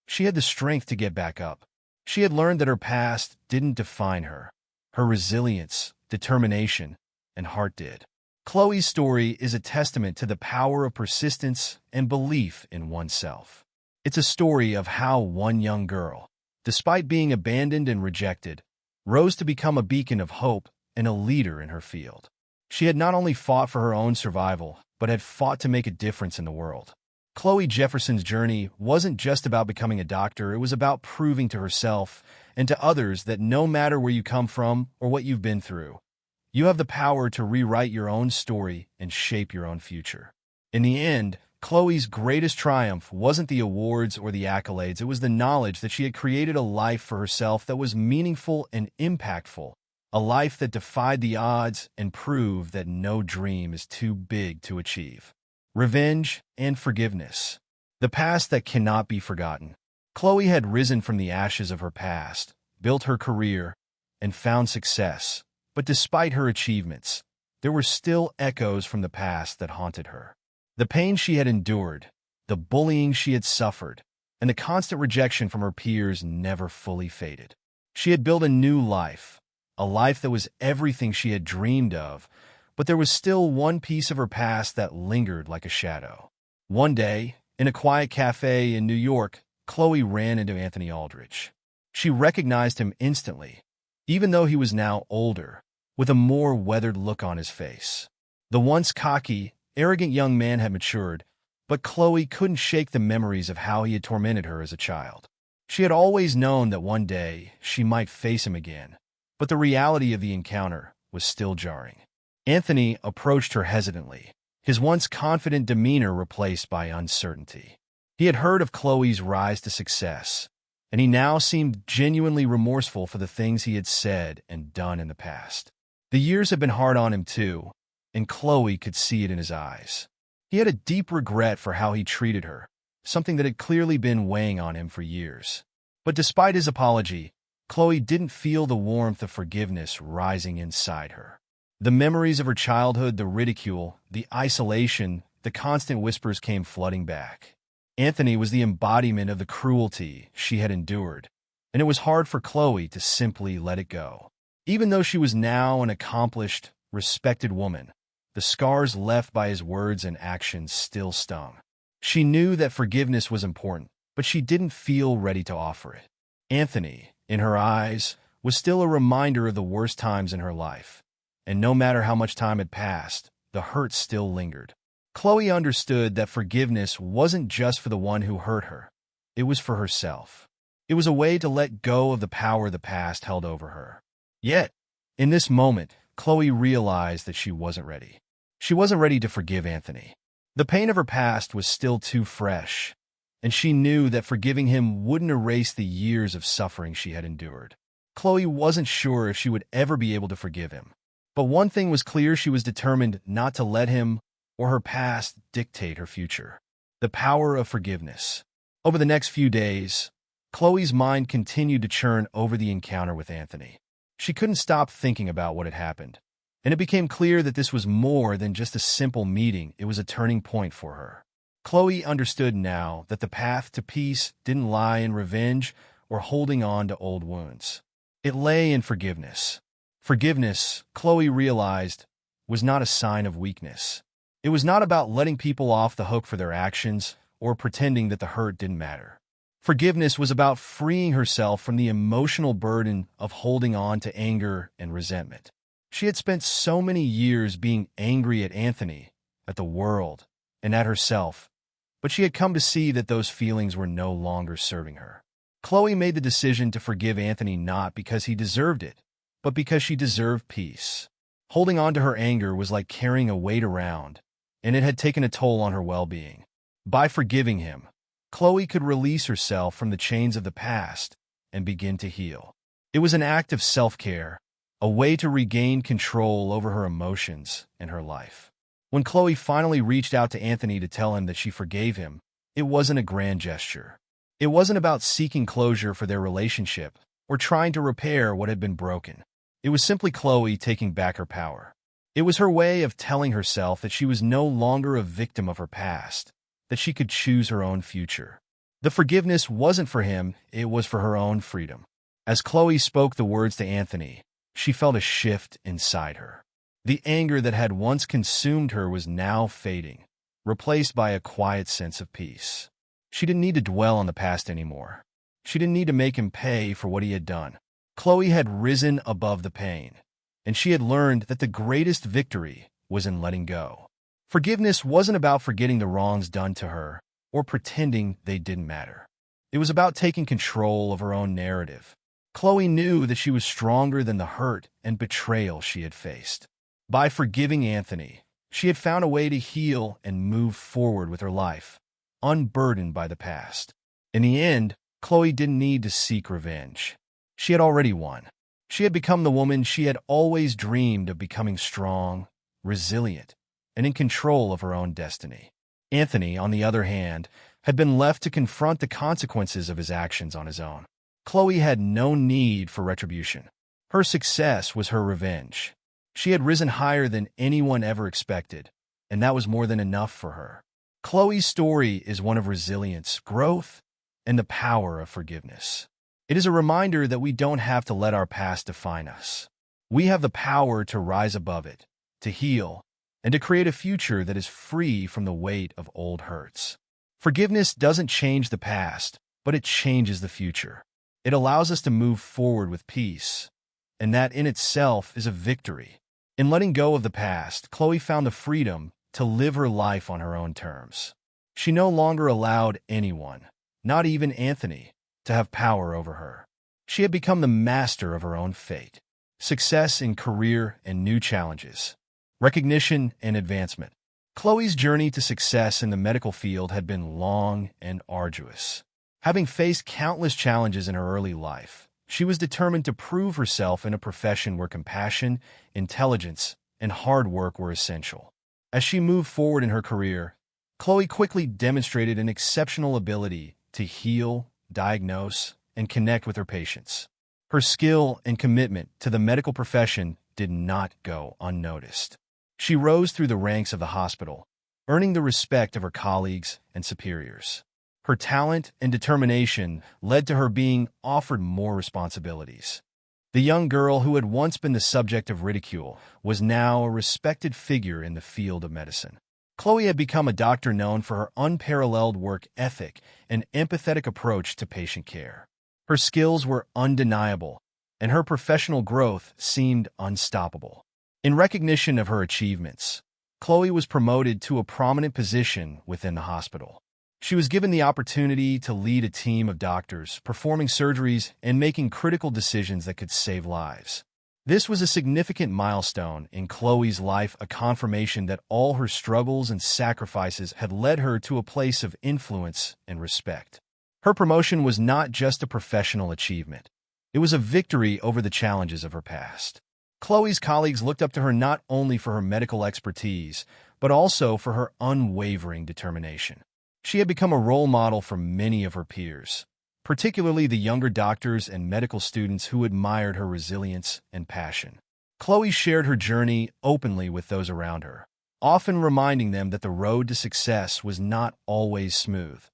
she had the strength to get back up. She had learned that her past didn't define her. Her resilience, determination, and heart did. Chloe's story is a testament to the power of persistence and belief in oneself. It's a story of how one young girl, despite being abandoned and rejected, rose to become a beacon of hope and a leader in her field. She had not only fought for her own survival, but had fought to make a difference in the world. Chloe Jefferson's journey wasn't just about becoming a doctor, it was about proving to herself and to others that no matter where you come from or what you've been through, you have the power to rewrite your own story and shape your own future. In the end, Chloe's greatest triumph wasn't the awards or the accolades, it was the knowledge that she had created a life for herself that was meaningful and impactful, a life that defied the odds and proved that no dream is too big to achieve. Revenge and forgiveness. The past that cannot be forgotten. Chloe had risen from the ashes of her past, built her career, and found success. But despite her achievements, there were still echoes from the past that haunted her. The pain she had endured, the bullying she had suffered, and the constant rejection from her peers never fully faded. She had built a new life, a life that was everything she had dreamed of, But there was still one piece of her past that lingered like a shadow. One day, in a quiet cafe in New York, Chloe ran into Anthony Aldrich. She recognized him instantly, even though he was now older, with a more weathered look on his face. The once cocky, arrogant young man had matured, but Chloe couldn't shake the memories of how he had tormented her as a child. She had always known that one day she might face him again, but the reality of the encounter was still jarring. Anthony approached her hesitantly, his once confident demeanor replaced by uncertainty. He had heard of Chloe's rise to success, and he now seemed genuinely remorseful for the things he had said and done in the past. The years had been hard on him too, and Chloe could see it in his eyes. He had a deep regret for how he treated her, something that had clearly been weighing on him for years. But despite his apology, Chloe didn't feel the warmth of forgiveness rising inside her. The memories of her childhood, the ridicule, the isolation, the constant whispers came flooding back. Anthony was the embodiment of the cruelty she had endured, and it was hard for Chloe to simply let it go. Even though she was now an accomplished, respected woman, the scars left by his words and actions still stung. She knew that forgiveness was important, but she didn't feel ready to offer it. Anthony, in her eyes, was still a reminder of the worst times in her life, and no matter how much time had passed, the hurt still lingered. Chloe understood that forgiveness wasn't just for the one who hurt her. It was for herself. It was a way to let go of the power the past held over her. Yet, in this moment, Chloe realized that she wasn't ready. She wasn't ready to forgive Anthony. The pain of her past was still too fresh, and she knew that forgiving him wouldn't erase the years of suffering she had endured. Chloe wasn't sure if she would ever be able to forgive him. But one thing was clear: she was determined not to let him or her past dictate her future. The power of forgiveness. Over the next few days, Chloe's mind continued to churn over the encounter with Anthony. She couldn't stop thinking about what had happened, and it became clear that this was more than just a simple meeting. It was a turning point for her. Chloe understood now that the path to peace didn't lie in revenge or holding on to old wounds. It lay in forgiveness. Forgiveness, Chloe realized, was not a sign of weakness. It was not about letting people off the hook for their actions or pretending that the hurt didn't matter. Forgiveness was about freeing herself from the emotional burden of holding on to anger and resentment. She had spent so many years being angry at Anthony, at the world, and at herself, but she had come to see that those feelings were no longer serving her. Chloe made the decision to forgive Anthony not because he deserved it, but because she deserved peace. Holding on to her anger was like carrying a weight around, and it had taken a toll on her well-being. By forgiving him, Chloe could release herself from the chains of the past and begin to heal. It was an act of self-care, a way to regain control over her emotions and her life. When Chloe finally reached out to Anthony to tell him that she forgave him, it wasn't a grand gesture. It wasn't about seeking closure for their relationship or trying to repair what had been broken. It was simply Chloe taking back her power. It was her way of telling herself that she was no longer a victim of her past, that she could choose her own future. The forgiveness wasn't for him, it was for her own freedom. As Chloe spoke the words to Anthony, she felt a shift inside her. The anger that had once consumed her was now fading, replaced by a quiet sense of peace. She didn't need to dwell on the past anymore. She didn't need to make him pay for what he had done. Chloe had risen above the pain, and she had learned that the greatest victory was in letting go. Forgiveness wasn't about forgetting the wrongs done to her or pretending they didn't matter. It was about taking control of her own narrative. Chloe knew that she was stronger than the hurt and betrayal she had faced. By forgiving Anthony, she had found a way to heal and move forward with her life, unburdened by the past. In the end, Chloe didn't need to seek revenge. She had already won. She had become the woman she had always dreamed of becoming: strong, resilient, and in control of her own destiny. Anthony, on the other hand, had been left to confront the consequences of his actions on his own. Chloe had no need for retribution. Her success was her revenge. She had risen higher than anyone ever expected, and that was more than enough for her. Chloe's story is one of resilience, growth, and the power of forgiveness. It is a reminder that we don't have to let our past define us. We have the power to rise above it to heal, and to create a future that is free from the weight of old hurts. Forgiveness doesn't change the past, but it changes the future. It allows us to move forward with peace, and that in itself is a victory. In letting go of the past, Chloe found the freedom to live her life on her own terms. She no longer allowed anyone, not even Anthony, to have power over her. She had become the master of her own fate. Success in career and new challenges. Recognition and advancement. Chloe's journey to success in the medical field had been long and arduous. Having faced countless challenges in her early life, she was determined to prove herself in a profession where compassion, intelligence, and hard work were essential. As she moved forward in her career, Chloe quickly demonstrated an exceptional ability to heal, diagnose, and connect with her patients. Her skill and commitment to the medical profession did not go unnoticed. She rose through the ranks of the hospital, earning the respect of her colleagues and superiors. Her talent and determination led to her being offered more responsibilities. The young girl who had once been the subject of ridicule was now a respected figure in the field of medicine. Chloe had become a doctor known for her unparalleled work ethic and empathetic approach to patient care. Her skills were undeniable, and her professional growth seemed unstoppable. In recognition of her achievements, Chloe was promoted to a prominent position within the hospital. She was given the opportunity to lead a team of doctors, performing surgeries and making critical decisions that could save lives. This was a significant milestone in Chloe's life, a confirmation that all her struggles and sacrifices had led her to a place of influence and respect. Her promotion was not just a professional achievement. It was a victory over the challenges of her past. Chloe's colleagues looked up to her not only for her medical expertise, but also for her unwavering determination. She had become a role model for many of her peers, particularly the younger doctors and medical students who admired her resilience and passion. Chloe shared her journey openly with those around her, often reminding them that the road to success was not always smooth,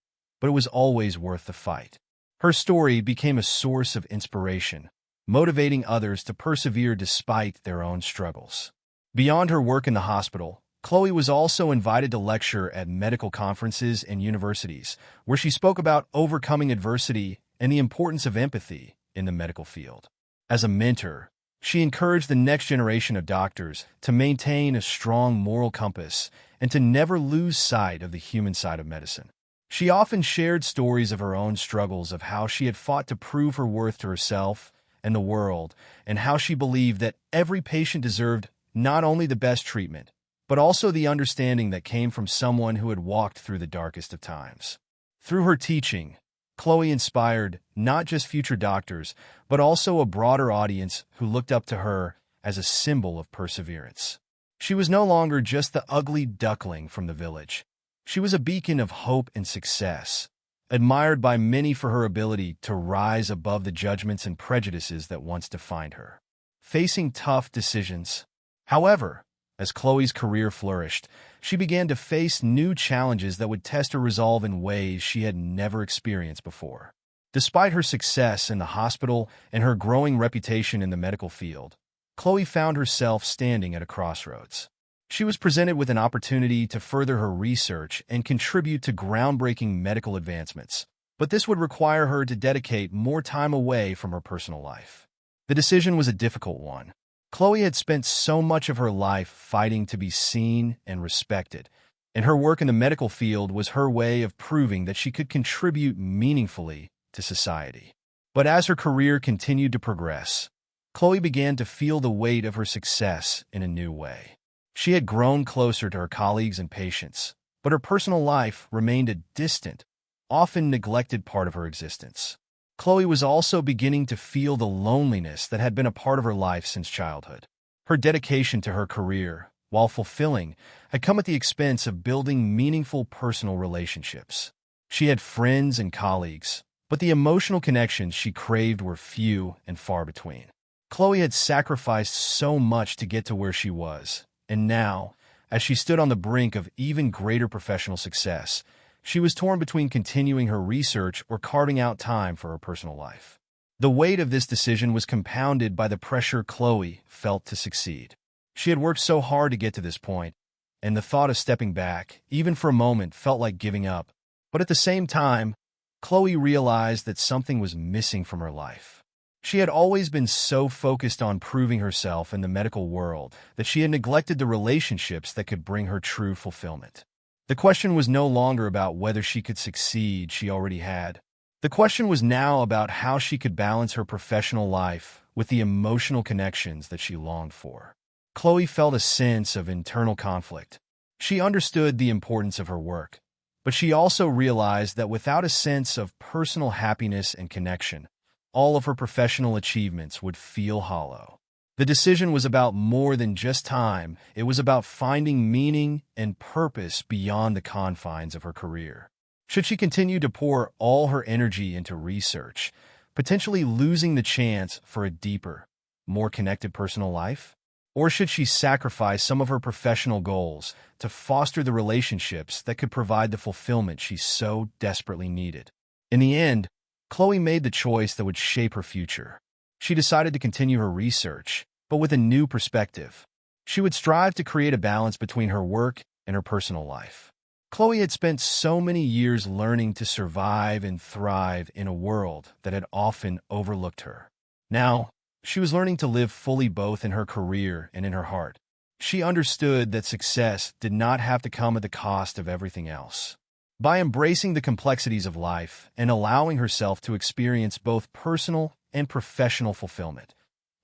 but it was always worth the fight. Her story became a source of inspiration, motivating others to persevere despite their own struggles. Beyond her work in the hospital, Chloe was also invited to lecture at medical conferences and universities, where she spoke about overcoming adversity and the importance of empathy in the medical field. As a mentor, she encouraged the next generation of doctors to maintain a strong moral compass and to never lose sight of the human side of medicine. She often shared stories of her own struggles, of how she had fought to prove her worth to herself and the world, and how she believed that every patient deserved not only the best treatment, but also the understanding that came from someone who had walked through the darkest of times. Through her teaching, Chloe inspired not just future doctors, but also a broader audience who looked up to her as a symbol of perseverance. She was no longer just the ugly duckling from the village. She was a beacon of hope and success, admired by many for her ability to rise above the judgments and prejudices that once defined her. Facing tough decisions. However, as Chloe's career flourished, she began to face new challenges that would test her resolve in ways she had never experienced before. Despite her success in the hospital and her growing reputation in the medical field, Chloe found herself standing at a crossroads. She was presented with an opportunity to further her research and contribute to groundbreaking medical advancements, but this would require her to dedicate more time away from her personal life. The decision was a difficult one. Chloe had spent so much of her life fighting to be seen and respected, and her work in the medical field was her way of proving that she could contribute meaningfully to society. But as her career continued to progress, Chloe began to feel the weight of her success in a new way. She had grown closer to her colleagues and patients, but her personal life remained a distant, often neglected part of her existence. Chloe was also beginning to feel the loneliness that had been a part of her life since childhood. Her dedication to her career, while fulfilling, had come at the expense of building meaningful personal relationships. She had friends and colleagues, but the emotional connections she craved were few and far between. Chloe had sacrificed so much to get to where she was, and now, as she stood on the brink of even greater professional success, she was torn between continuing her research or carving out time for her personal life. The weight of this decision was compounded by the pressure Chloe felt to succeed. She had worked so hard to get to this point, and the thought of stepping back, even for a moment, felt like giving up. But at the same time, Chloe realized that something was missing from her life. She had always been so focused on proving herself in the medical world that she had neglected the relationships that could bring her true fulfillment. The question was no longer about whether she could succeed; she already had. The question was now about how she could balance her professional life with the emotional connections that she longed for. Chloe felt a sense of internal conflict. She understood the importance of her work, but she also realized that without a sense of personal happiness and connection, all of her professional achievements would feel hollow. The decision was about more than just time; it was about finding meaning and purpose beyond the confines of her career. Should she continue to pour all her energy into research, potentially losing the chance for a deeper, more connected personal life? Or should she sacrifice some of her professional goals to foster the relationships that could provide the fulfillment she so desperately needed? In the end, Chloe made the choice that would shape her future. She decided to continue her research, but with a new perspective. She would strive to create a balance between her work and her personal life. Chloe had spent so many years learning to survive and thrive in a world that had often overlooked her. Now, she was learning to live fully both in her career and in her heart. She understood that success did not have to come at the cost of everything else. By embracing the complexities of life and allowing herself to experience both personal and professional fulfillment,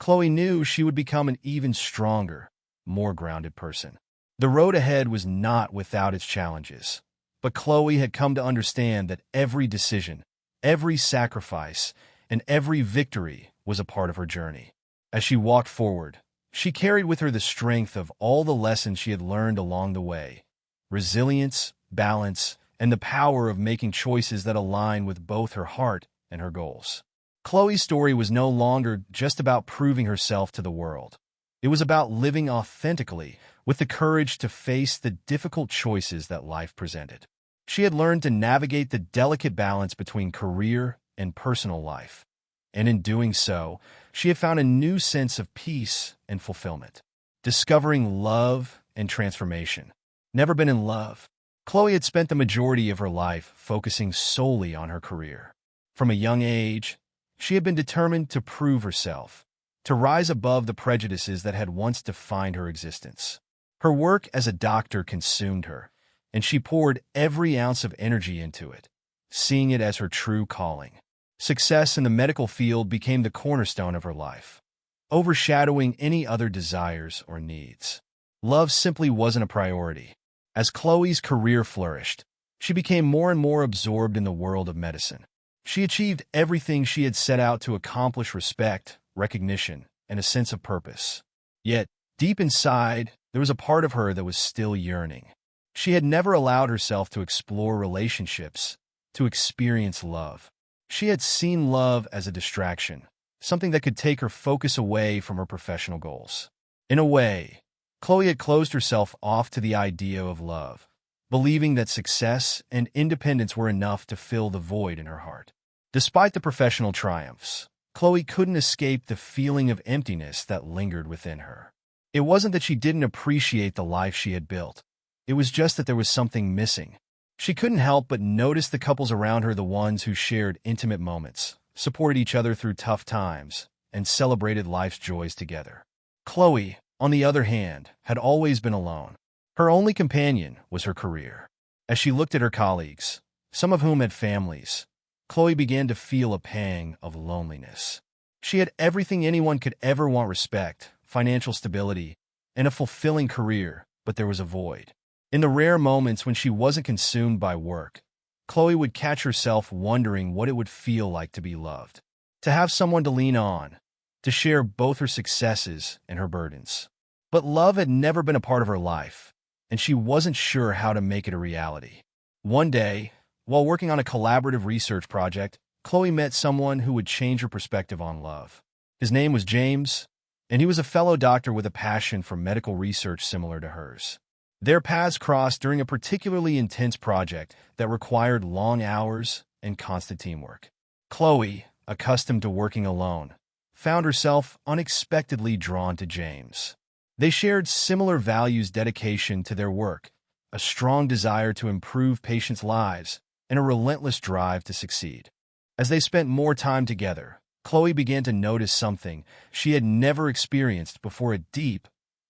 Chloe knew she would become an even stronger, more grounded person. The road ahead was not without its challenges, but Chloe had come to understand that every decision, every sacrifice, and every victory was a part of her journey. As she walked forward, she carried with her the strength of all the lessons she had learned along the way: resilience, balance, and the power of making choices that align with both her heart and her goals. Chloe's story was no longer just about proving herself to the world. It was about living authentically, with the courage to face the difficult choices that life presented. She had learned to navigate the delicate balance between career and personal life, and in doing so, she had found a new sense of peace and fulfillment, discovering love and transformation. Never been in love, Chloe had spent the majority of her life focusing solely on her career. From a young age, she had been determined to prove herself, to rise above the prejudices that had once defined her existence. Her work as a doctor consumed her, and she poured every ounce of energy into it, seeing it as her true calling. Success in the medical field became the cornerstone of her life, overshadowing any other desires or needs. Love simply wasn't a priority. As Chloe's career flourished, she became more and more absorbed in the world of medicine. She achieved everything she had set out to accomplish: respect, recognition, and a sense of purpose. Yet, deep inside, there was a part of her that was still yearning. She had never allowed herself to explore relationships, to experience love. She had seen love as a distraction, something that could take her focus away from her professional goals. In a way, Chloe had closed herself off to the idea of love, believing that success and independence were enough to fill the void in her heart. Despite the professional triumphs, Chloe couldn't escape the feeling of emptiness that lingered within her. It wasn't that she didn't appreciate the life she had built. It was just that there was something missing. She couldn't help but notice the couples around her, the ones who shared intimate moments, supported each other through tough times, and celebrated life's joys together. Chloe, on the other hand, had always been alone. Her only companion was her career. As she looked at her colleagues, some of whom had families, Chloe began to feel a pang of loneliness. She had everything anyone could ever want: respect, financial stability, and a fulfilling career, but there was a void. In the rare moments when she wasn't consumed by work, Chloe would catch herself wondering what it would feel like to be loved, to have someone to lean on, to share both her successes and her burdens. But love had never been a part of her life, and she wasn't sure how to make it a reality. One day, while working on a collaborative research project, Chloe met someone who would change her perspective on love. His name was James, and he was a fellow doctor with a passion for medical research similar to hers. Their paths crossed during a particularly intense project that required long hours and constant teamwork. Chloe, accustomed to working alone, found herself unexpectedly drawn to James. They shared similar values, dedication to their work, a strong desire to improve patients' lives, and a relentless drive to succeed. As they spent more time together, Chloe began to notice something she had never experienced before: a deep,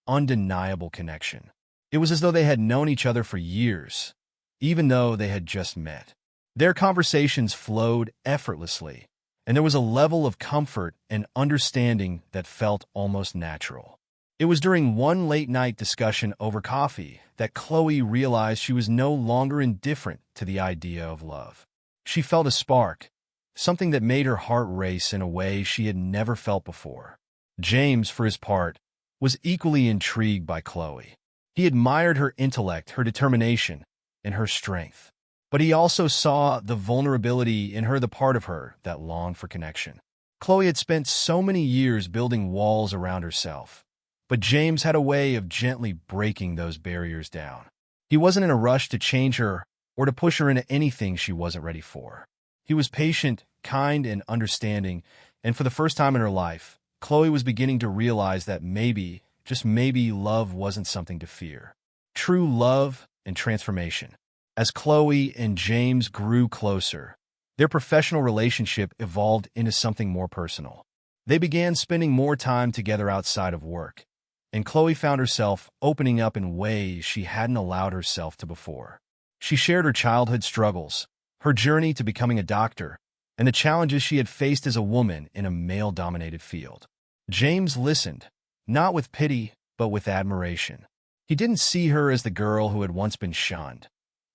undeniable connection. It was as though they had known each other for years, even though they had just met. Their conversations flowed effortlessly, and there was a level of comfort and understanding that felt almost natural. It was during one late-night discussion over coffee that Chloe realized she was no longer indifferent to the idea of love. She felt a spark, something that made her heart race in a way she had never felt before. James, for his part, was equally intrigued by Chloe. He admired her intellect, her determination, and her strength. But he also saw the vulnerability in her, the part of her that longed for connection. Chloe had spent so many years building walls around herself, but James had a way of gently breaking those barriers down. He wasn't in a rush to change her or to push her into anything she wasn't ready for. He was patient, kind, and understanding, and for the first time in her life, Chloe was beginning to realize that maybe, just maybe, love wasn't something to fear. True love and transformation. As Chloe and James grew closer, their professional relationship evolved into something more personal. They began spending more time together outside of work, and Chloe found herself opening up in ways she hadn't allowed herself to before. She shared her childhood struggles, her journey to becoming a doctor, and the challenges she had faced as a woman in a male-dominated field. James listened, not with pity, but with admiration. He didn't see her as the girl who had once been shunned.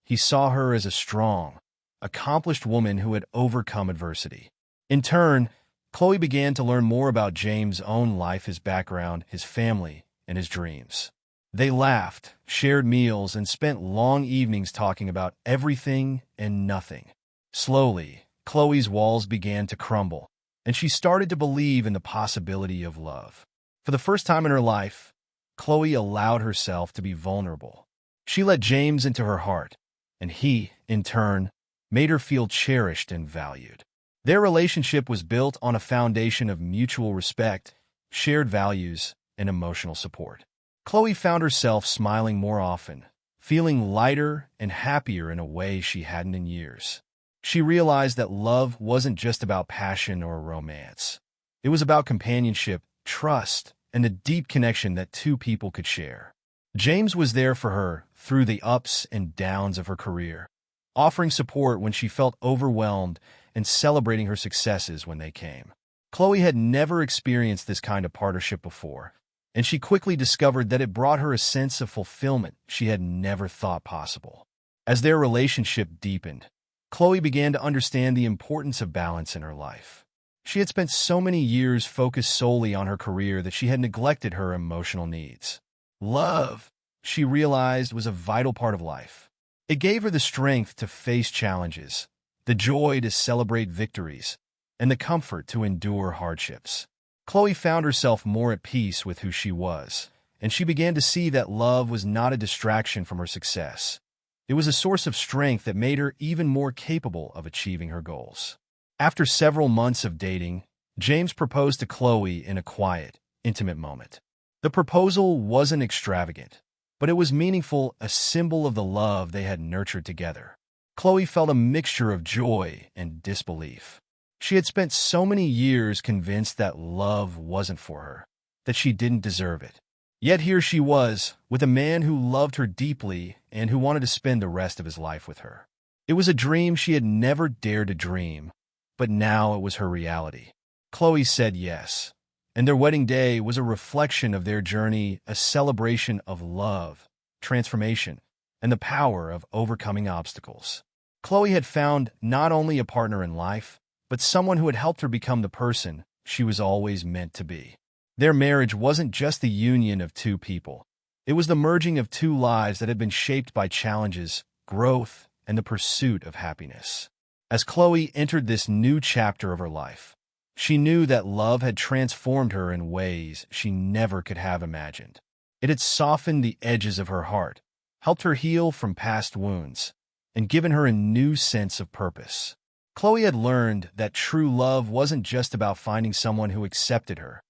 He saw her as a strong, accomplished woman who had overcome adversity. In turn, Chloe began to learn more about James' own life, his background, his family, and his dreams. They laughed, shared meals, and spent long evenings talking about everything and nothing. Slowly, Chloe's walls began to crumble, and she started to believe in the possibility of love. For the first time in her life, Chloe allowed herself to be vulnerable. She let James into her heart, and he, in turn, made her feel cherished and valued. Their relationship was built on a foundation of mutual respect, shared values, and emotional support. Chloe found herself smiling more often, feeling lighter and happier in a way she hadn't in years. She realized that love wasn't just about passion or romance. It was about companionship, trust, and the deep connection that two people could share. James was there for her through the ups and downs of her career, offering support when she felt overwhelmed and celebrating her successes when they came. Chloe had never experienced this kind of partnership before, and she quickly discovered that it brought her a sense of fulfillment she had never thought possible. As their relationship deepened, Chloe began to understand the importance of balance in her life. She had spent so many years focused solely on her career that she had neglected her emotional needs. Love, she realized, was a vital part of life. It gave her the strength to face challenges, the joy to celebrate victories, and the comfort to endure hardships. Chloe found herself more at peace with who she was, and she began to see that love was not a distraction from her success. It was a source of strength that made her even more capable of achieving her goals. After several months of dating, James proposed to Chloe in a quiet, intimate moment. The proposal wasn't extravagant, but it was meaningful, a symbol of the love they had nurtured together. Chloe felt a mixture of joy and disbelief. She had spent so many years convinced that love wasn't for her, that she didn't deserve it. Yet here she was, with a man who loved her deeply and who wanted to spend the rest of his life with her. It was a dream she had never dared to dream, but now it was her reality. Chloe said yes, and their wedding day was a reflection of their journey, a celebration of love, transformation, and the power of overcoming obstacles. Chloe had found not only a partner in life, but someone who had helped her become the person she was always meant to be. Their marriage wasn't just the union of two people. It was the merging of two lives that had been shaped by challenges, growth, and the pursuit of happiness. As Chloe entered this new chapter of her life, she knew that love had transformed her in ways she never could have imagined. It had softened the edges of her heart, helped her heal from past wounds, and given her a new sense of purpose. Chloe had learned that true love wasn't just about finding someone who accepted her.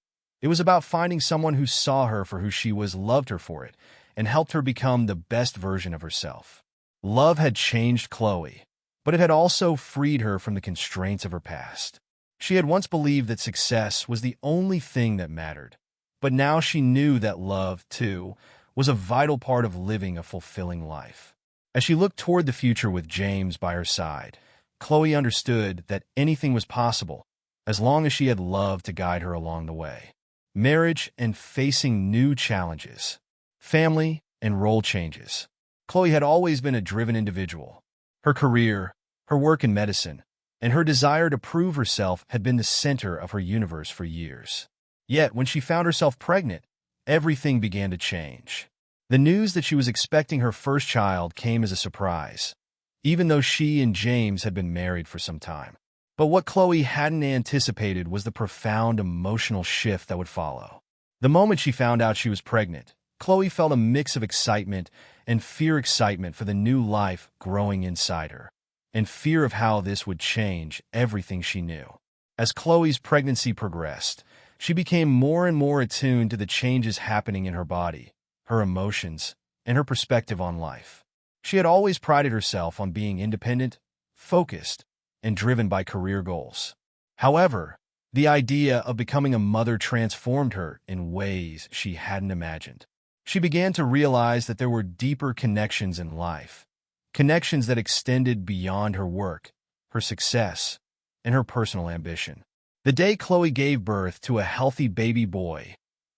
It was about finding someone who saw her for who she was, loved her for it, and helped her become the best version of herself. Love had changed Chloe, but it had also freed her from the constraints of her past. She had once believed that success was the only thing that mattered, but now she knew that love, too, was a vital part of living a fulfilling life. As she looked toward the future with James by her side, Chloe understood that anything was possible as long as she had love to guide her along the way. Marriage and facing new challenges, family and role changes. Chloe had always been a driven individual. Her career, her work in medicine, and her desire to prove herself had been the center of her universe for years. Yet, when she found herself pregnant, everything began to change. The news that she was expecting her first child came as a surprise, even though she and James had been married for some time. But what Chloe hadn't anticipated was the profound emotional shift that would follow. The moment she found out she was pregnant, Chloe felt a mix of excitement and fear. Excitement for the new life growing inside her, and fear of how this would change everything she knew. As Chloe's pregnancy progressed, she became more and more attuned to the changes happening in her body, her emotions, and her perspective on life. She had always prided herself on being independent, focused, and driven by career goals. However, the idea of becoming a mother transformed her in ways she hadn't imagined. She began to realize that there were deeper connections in life, connections that extended beyond her work, her success, and her personal ambition. The day Chloe gave birth to a healthy baby boy,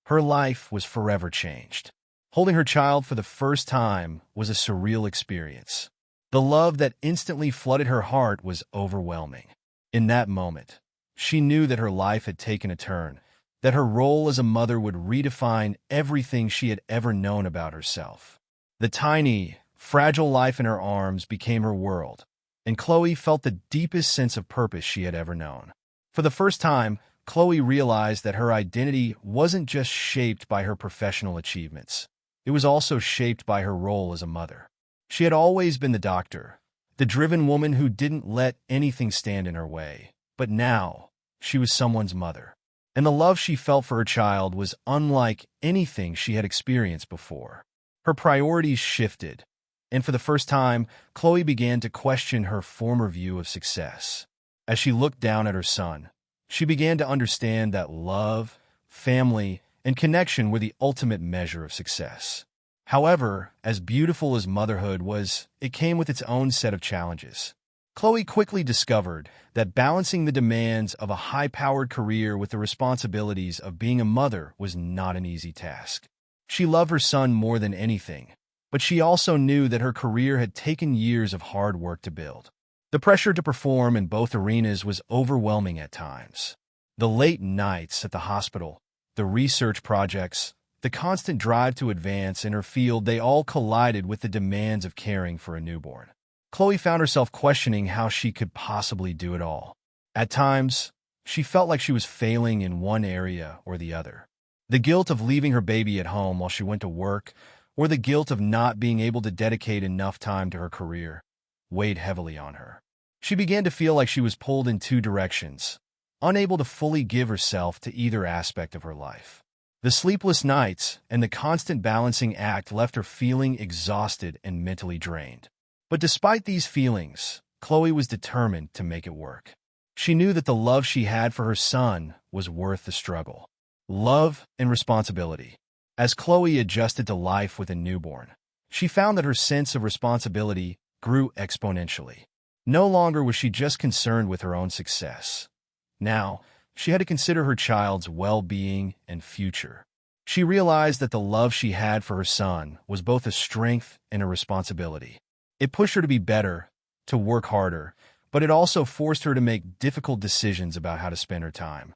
her life was forever changed. Holding her child for the first time was a surreal experience. The love that instantly flooded her heart was overwhelming. In that moment, she knew that her life had taken a turn, that her role as a mother would redefine everything she had ever known about herself. The tiny, fragile life in her arms became her world, and Chloe felt the deepest sense of purpose she had ever known. For the first time, Chloe realized that her identity wasn't just shaped by her professional achievements. It was also shaped by her role as a mother. She had always been the doctor, the driven woman who didn't let anything stand in her way. But now, she was someone's mother. And the love she felt for her child was unlike anything she had experienced before. Her priorities shifted, and for the first time, Chloe began to question her former view of success. As she looked down at her son, she began to understand that love, family, and connection were the ultimate measure of success. However, as beautiful as motherhood was, it came with its own set of challenges. Chloe quickly discovered that balancing the demands of a high-powered career with the responsibilities of being a mother was not an easy task. She loved her son more than anything, but she also knew that her career had taken years of hard work to build. The pressure to perform in both arenas was overwhelming at times. The late nights at the hospital, the research projects, the constant drive to advance in her field, they all collided with the demands of caring for a newborn. Chloe found herself questioning how she could possibly do it all. At times, she felt like she was failing in one area or the other. The guilt of leaving her baby at home while she went to work, or the guilt of not being able to dedicate enough time to her career, weighed heavily on her. She began to feel like she was pulled in two directions, unable to fully give herself to either aspect of her life. The sleepless nights and the constant balancing act left her feeling exhausted and mentally drained. But despite these feelings, Chloe was determined to make it work. She knew that the love she had for her son was worth the struggle. Love and responsibility. As Chloe adjusted to life with a newborn, she found that her sense of responsibility grew exponentially. No longer was she just concerned with her own success. Now, she had to consider her child's well-being and future. She realized that the love she had for her son was both a strength and a responsibility. It pushed her to be better, to work harder, but it also forced her to make difficult decisions about how to spend her time.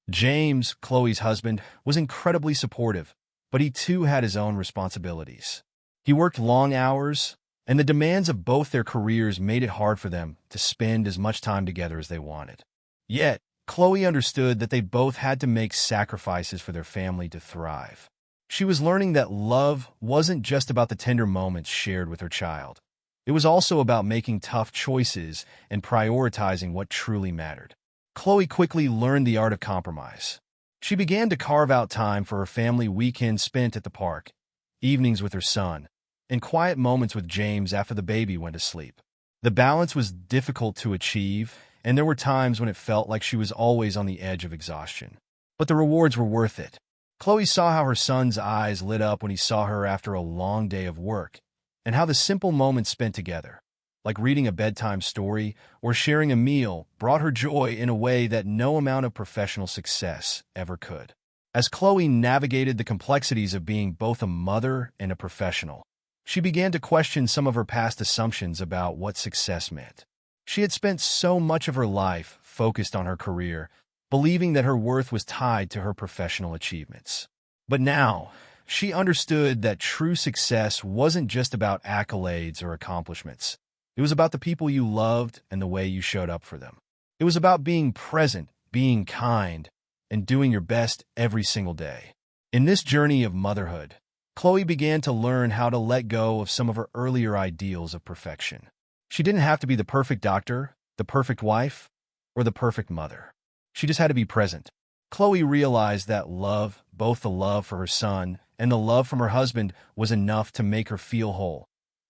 James, Chloe's husband, was incredibly supportive, but he too had his own responsibilities. He worked long hours, and the demands of both their careers made it hard for them to spend as much time together as they wanted. Yet, Chloe understood that they both had to make sacrifices for their family to thrive. She was learning that love wasn't just about the tender moments shared with her child. It was also about making tough choices and prioritizing what truly mattered. Chloe quickly learned the art of compromise. She began to carve out time for her family weekends spent at the park, evenings with her son, and quiet moments with James after the baby went to sleep. The balance was difficult to achieve, and there were times when it felt like she was always on the edge of exhaustion. But the rewards were worth it. Chloe saw how her son's eyes lit up when he saw her after a long day of work, and how the simple moments spent together, like reading a bedtime story or sharing a meal, brought her joy in a way that no amount of professional success ever could. As Chloe navigated the complexities of being both a mother and a professional, she began to question some of her past assumptions about what success meant. She had spent so much of her life focused on her career, believing that her worth was tied to her professional achievements. But now, she understood that true success wasn't just about accolades or accomplishments. It was about the people you loved and the way you showed up for them. It was about being present, being kind, and doing your best every single day. In this journey of motherhood, Chloe began to learn how to let go of some of her earlier ideals of perfection. She didn't have to be the perfect doctor, the perfect wife, or the perfect mother. She just had to be present. Chloe realized that love, both the love for her son and the love from her husband, was enough to make her feel whole,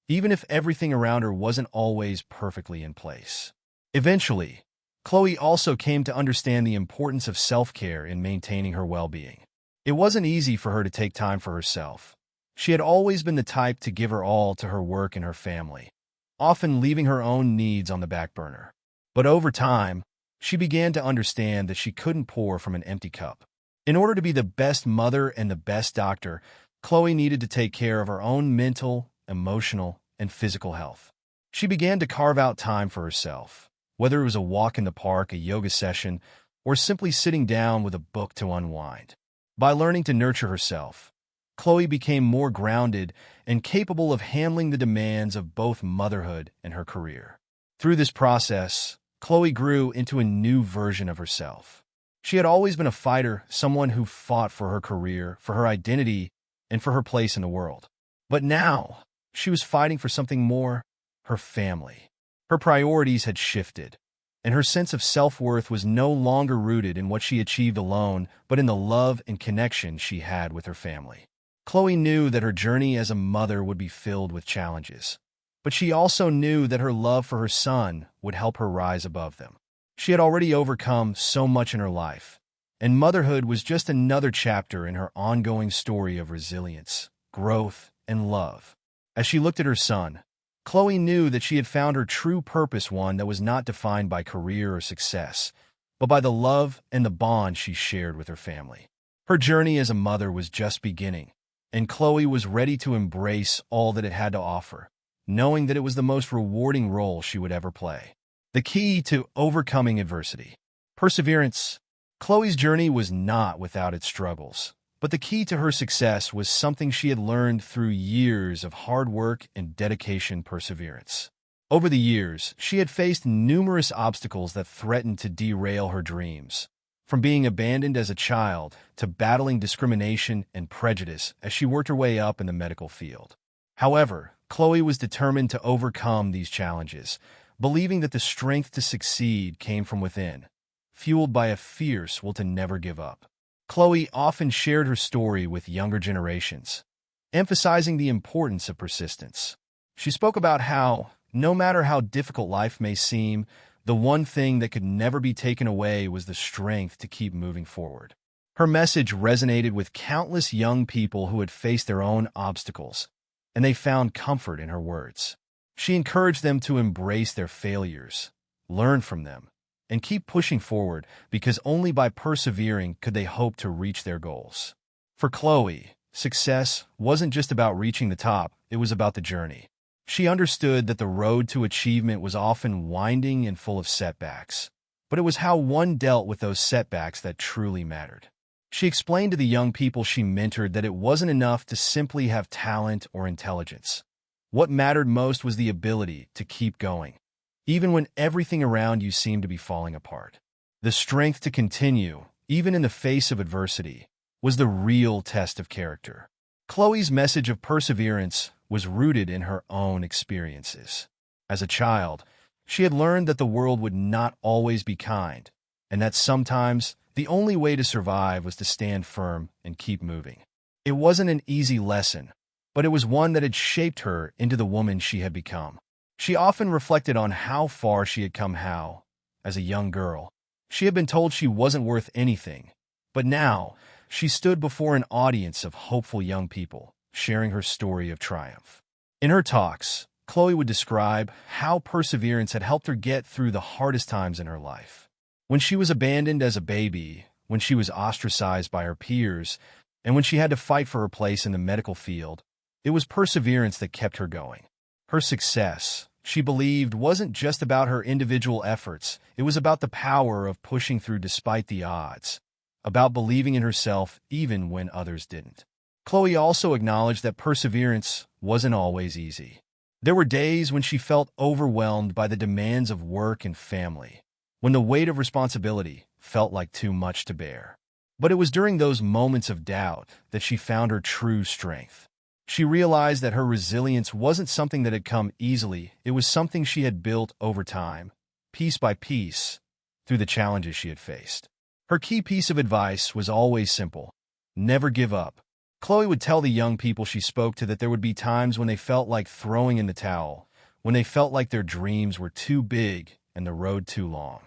even if everything around her wasn't always perfectly in place. Eventually, Chloe also came to understand the importance of self-care in maintaining her well-being. It wasn't easy for her to take time for herself. She had always been the type to give her all to her work and her family, often leaving her own needs on the back burner. But over time, she began to understand that she couldn't pour from an empty cup. In order to be the best mother and the best doctor, Chloe needed to take care of her own mental, emotional, and physical health. She began to carve out time for herself, whether it was a walk in the park, a yoga session, or simply sitting down with a book to unwind. By learning to nurture herself, Chloe became more grounded and capable of handling the demands of both motherhood and her career. Through this process, Chloe grew into a new version of herself. She had always been a fighter, someone who fought for her career, for her identity, and for her place in the world. But now, she was fighting for something more: her family. Her priorities had shifted, and her sense of self-worth was no longer rooted in what she achieved alone, but in the love and connection she had with her family. Chloe knew that her journey as a mother would be filled with challenges, but she also knew that her love for her son would help her rise above them. She had already overcome so much in her life, and motherhood was just another chapter in her ongoing story of resilience, growth, and love. As she looked at her son, Chloe knew that she had found her true purpose, one that was not defined by career or success, but by the love and the bond she shared with her family. Her journey as a mother was just beginning, and Chloe was ready to embrace all that it had to offer, knowing that it was the most rewarding role she would ever play. The key to overcoming adversity. Perseverance. Chloe's journey was not without its struggles, but the key to her success was something she had learned through years of hard work and dedication. Perseverance. Over the years, she had faced numerous obstacles that threatened to derail her dreams, from being abandoned as a child to battling discrimination and prejudice as she worked her way up in the medical field. However, Chloe was determined to overcome these challenges, believing that the strength to succeed came from within, fueled by a fierce will to never give up. Chloe often shared her story with younger generations, emphasizing the importance of persistence. She spoke about how, no matter how difficult life may seem, the one thing that could never be taken away was the strength to keep moving forward. Her message resonated with countless young people who had faced their own obstacles, and they found comfort in her words. She encouraged them to embrace their failures, learn from them, and keep pushing forward, because only by persevering could they hope to reach their goals. For Chloe, success wasn't just about reaching the top, it was about the journey. She understood that the road to achievement was often winding and full of setbacks, but it was how one dealt with those setbacks that truly mattered. She explained to the young people she mentored that it wasn't enough to simply have talent or intelligence. What mattered most was the ability to keep going, even when everything around you seemed to be falling apart. The strength to continue, even in the face of adversity, was the real test of character. Chloe's message of perseverance was rooted in her own experiences. As a child, she had learned that the world would not always be kind, and that sometimes The only way to survive was to stand firm and keep moving. It wasn't an easy lesson, but it was one that had shaped her into the woman she had become. She often reflected on how far she had come, how, as a young girl, she had been told she wasn't worth anything. But now, she stood before an audience of hopeful young people, sharing her story of triumph. In her talks, Chloe would describe how perseverance had helped her get through the hardest times in her life. When she was abandoned as a baby, when she was ostracized by her peers, and when she had to fight for her place in the medical field, it was perseverance that kept her going. Her success, she believed, wasn't just about her individual efforts. It was about the power of pushing through despite the odds, about believing in herself even when others didn't. Chloe also acknowledged that perseverance wasn't always easy. There were days when she felt overwhelmed by the demands of work and family, when the weight of responsibility felt like too much to bear. But it was during those moments of doubt that she found her true strength. She realized that her resilience wasn't something that had come easily. It was something she had built over time, piece by piece, through the challenges she had faced. Her key piece of advice was always simple: never give up. Chloe would tell the young people she spoke to that there would be times when they felt like throwing in the towel, when they felt like their dreams were too big and the road too long.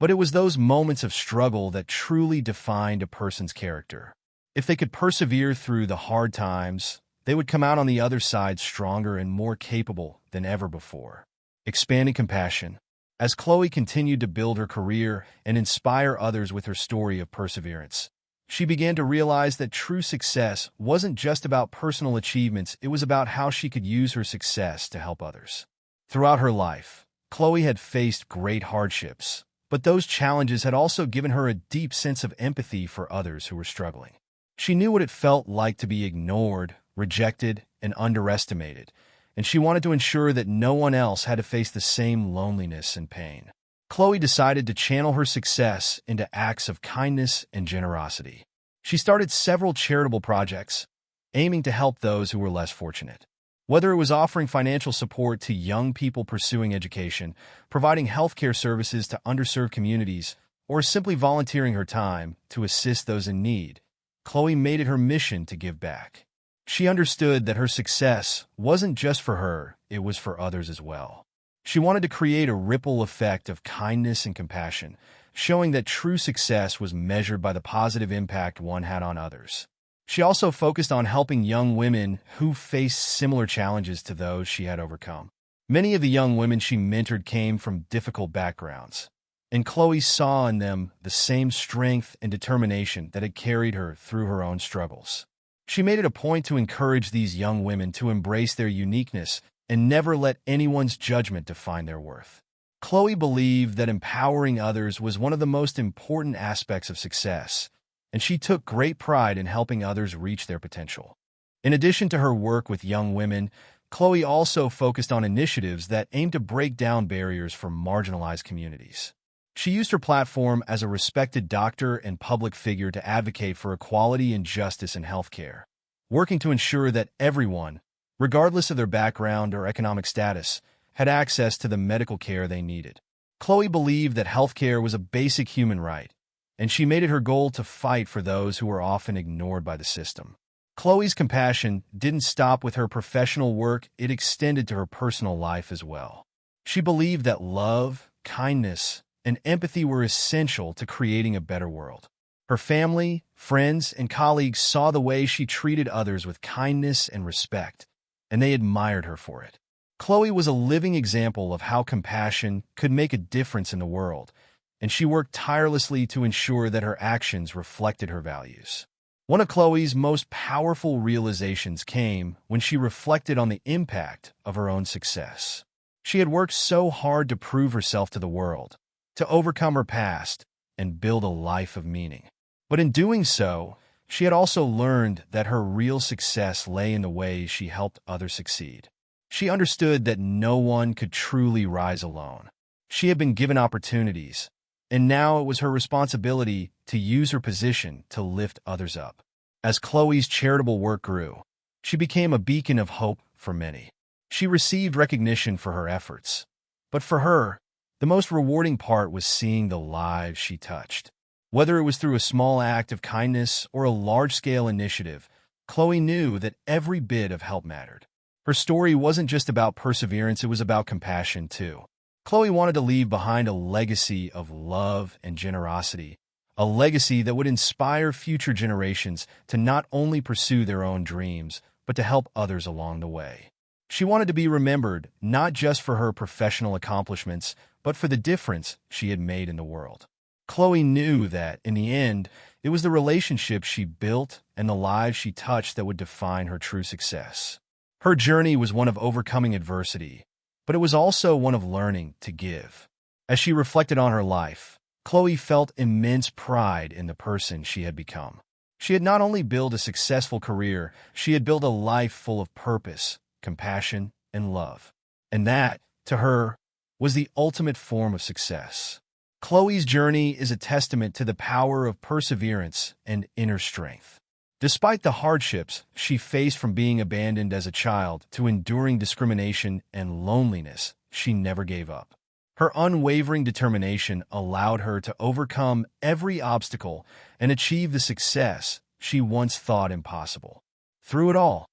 But it was those moments of struggle that truly defined a person's character. If they could persevere through the hard times, they would come out on the other side stronger and more capable than ever before. Expanding compassion. As Chloe continued to build her career and inspire others with her story of perseverance, she began to realize that true success wasn't just about personal achievements. It was about how she could use her success to help others. Throughout her life, Chloe had faced great hardships, but those challenges had also given her a deep sense of empathy for others who were struggling. She knew what it felt like to be ignored, rejected, and underestimated, and she wanted to ensure that no one else had to face the same loneliness and pain. Chloe decided to channel her success into acts of kindness and generosity. She started several charitable projects, aiming to help those who were less fortunate. Whether it was offering financial support to young people pursuing education, providing healthcare services to underserved communities, or simply volunteering her time to assist those in need, Chloe made it her mission to give back. She understood that her success wasn't just for her, it was for others as well. She wanted to create a ripple effect of kindness and compassion, showing that true success was measured by the positive impact one had on others. She also focused on helping young women who faced similar challenges to those she had overcome. Many of the young women she mentored came from difficult backgrounds, and Chloe saw in them the same strength and determination that had carried her through her own struggles. She made it a point to encourage these young women to embrace their uniqueness and never let anyone's judgment define their worth. Chloe believed that empowering others was one of the most important aspects of success, and she took great pride in helping others reach their potential. In addition to her work with young women, Chloe also focused on initiatives that aimed to break down barriers for marginalized communities. She used her platform as a respected doctor and public figure to advocate for equality and justice in healthcare, working to ensure that everyone, regardless of their background or economic status, had access to the medical care they needed. Chloe believed that healthcare was a basic human right, and she made it her goal to fight for those who were often ignored by the system. Chloe's compassion didn't stop with her professional work, it extended to her personal life as well. She believed that love, kindness, and empathy were essential to creating a better world. Her family, friends, and colleagues saw the way she treated others with kindness and respect, and they admired her for it. Chloe was a living example of how compassion could make a difference in the world, and she worked tirelessly to ensure that her actions reflected her values. One of Chloe's most powerful realizations came when she reflected on the impact of her own success. She had worked so hard to prove herself to the world, to overcome her past, and build a life of meaning. But in doing so, she had also learned that her real success lay in the ways she helped others succeed. She understood that no one could truly rise alone. She had been given opportunities, and now it was her responsibility to use her position to lift others up. As Chloe's charitable work grew, she became a beacon of hope for many. She received recognition for her efforts, but for her, the most rewarding part was seeing the lives she touched. Whether it was through a small act of kindness or a large-scale initiative, Chloe knew that every bit of help mattered. Her story wasn't just about perseverance, it was about compassion, too. Chloe wanted to leave behind a legacy of love and generosity, a legacy that would inspire future generations to not only pursue their own dreams, but to help others along the way. She wanted to be remembered not just for her professional accomplishments, but for the difference she had made in the world. Chloe knew that, in the end, it was the relationships she built and the lives she touched that would define her true success. Her journey was one of overcoming adversity, but it was also one of learning to give. As she reflected on her life, Chloe felt immense pride in the person she had become. She had not only built a successful career, she had built a life full of purpose, compassion, and love. And that, to her, was the ultimate form of success. Chloe's journey is a testament to the power of perseverance and inner strength. Despite the hardships she faced, from being abandoned as a child to enduring discrimination and loneliness, she never gave up. Her unwavering determination allowed her to overcome every obstacle and achieve the success she once thought impossible. Through it all,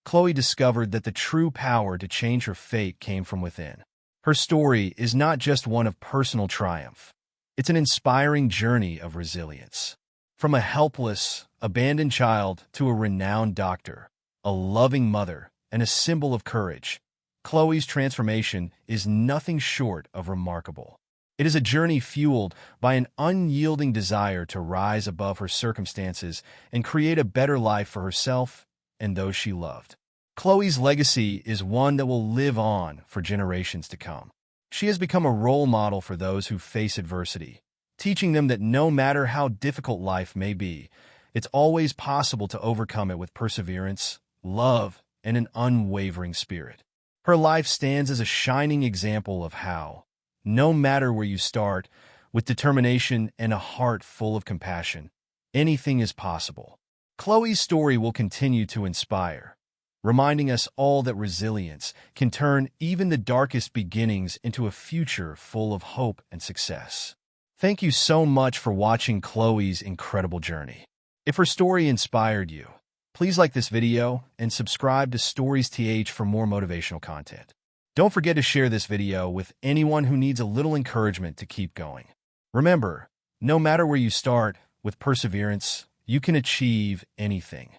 Chloe discovered that the true power to change her fate came from within. Her story is not just one of personal triumph. It's an inspiring journey of resilience. From a helpless, abandoned child to a renowned doctor, a loving mother, and a symbol of courage, Chloe's transformation is nothing short of remarkable. It is a journey fueled by an unyielding desire to rise above her circumstances and create a better life for herself and those she loved. Chloe's legacy is one that will live on for generations to come. She has become a role model for those who face adversity, teaching them that no matter how difficult life may be, it's always possible to overcome it with perseverance, love, and an unwavering spirit. Her life stands as a shining example of how, no matter where you start, with determination and a heart full of compassion, anything is possible. Chloe's story will continue to inspire, reminding us all that resilience can turn even the darkest beginnings into a future full of hope and success. Thank you so much for watching Chloe's incredible journey. If her story inspired you, please like this video and subscribe to Stories TH for more motivational content. Don't forget to share this video with anyone who needs a little encouragement to keep going. Remember, no matter where you start, with perseverance, you can achieve anything.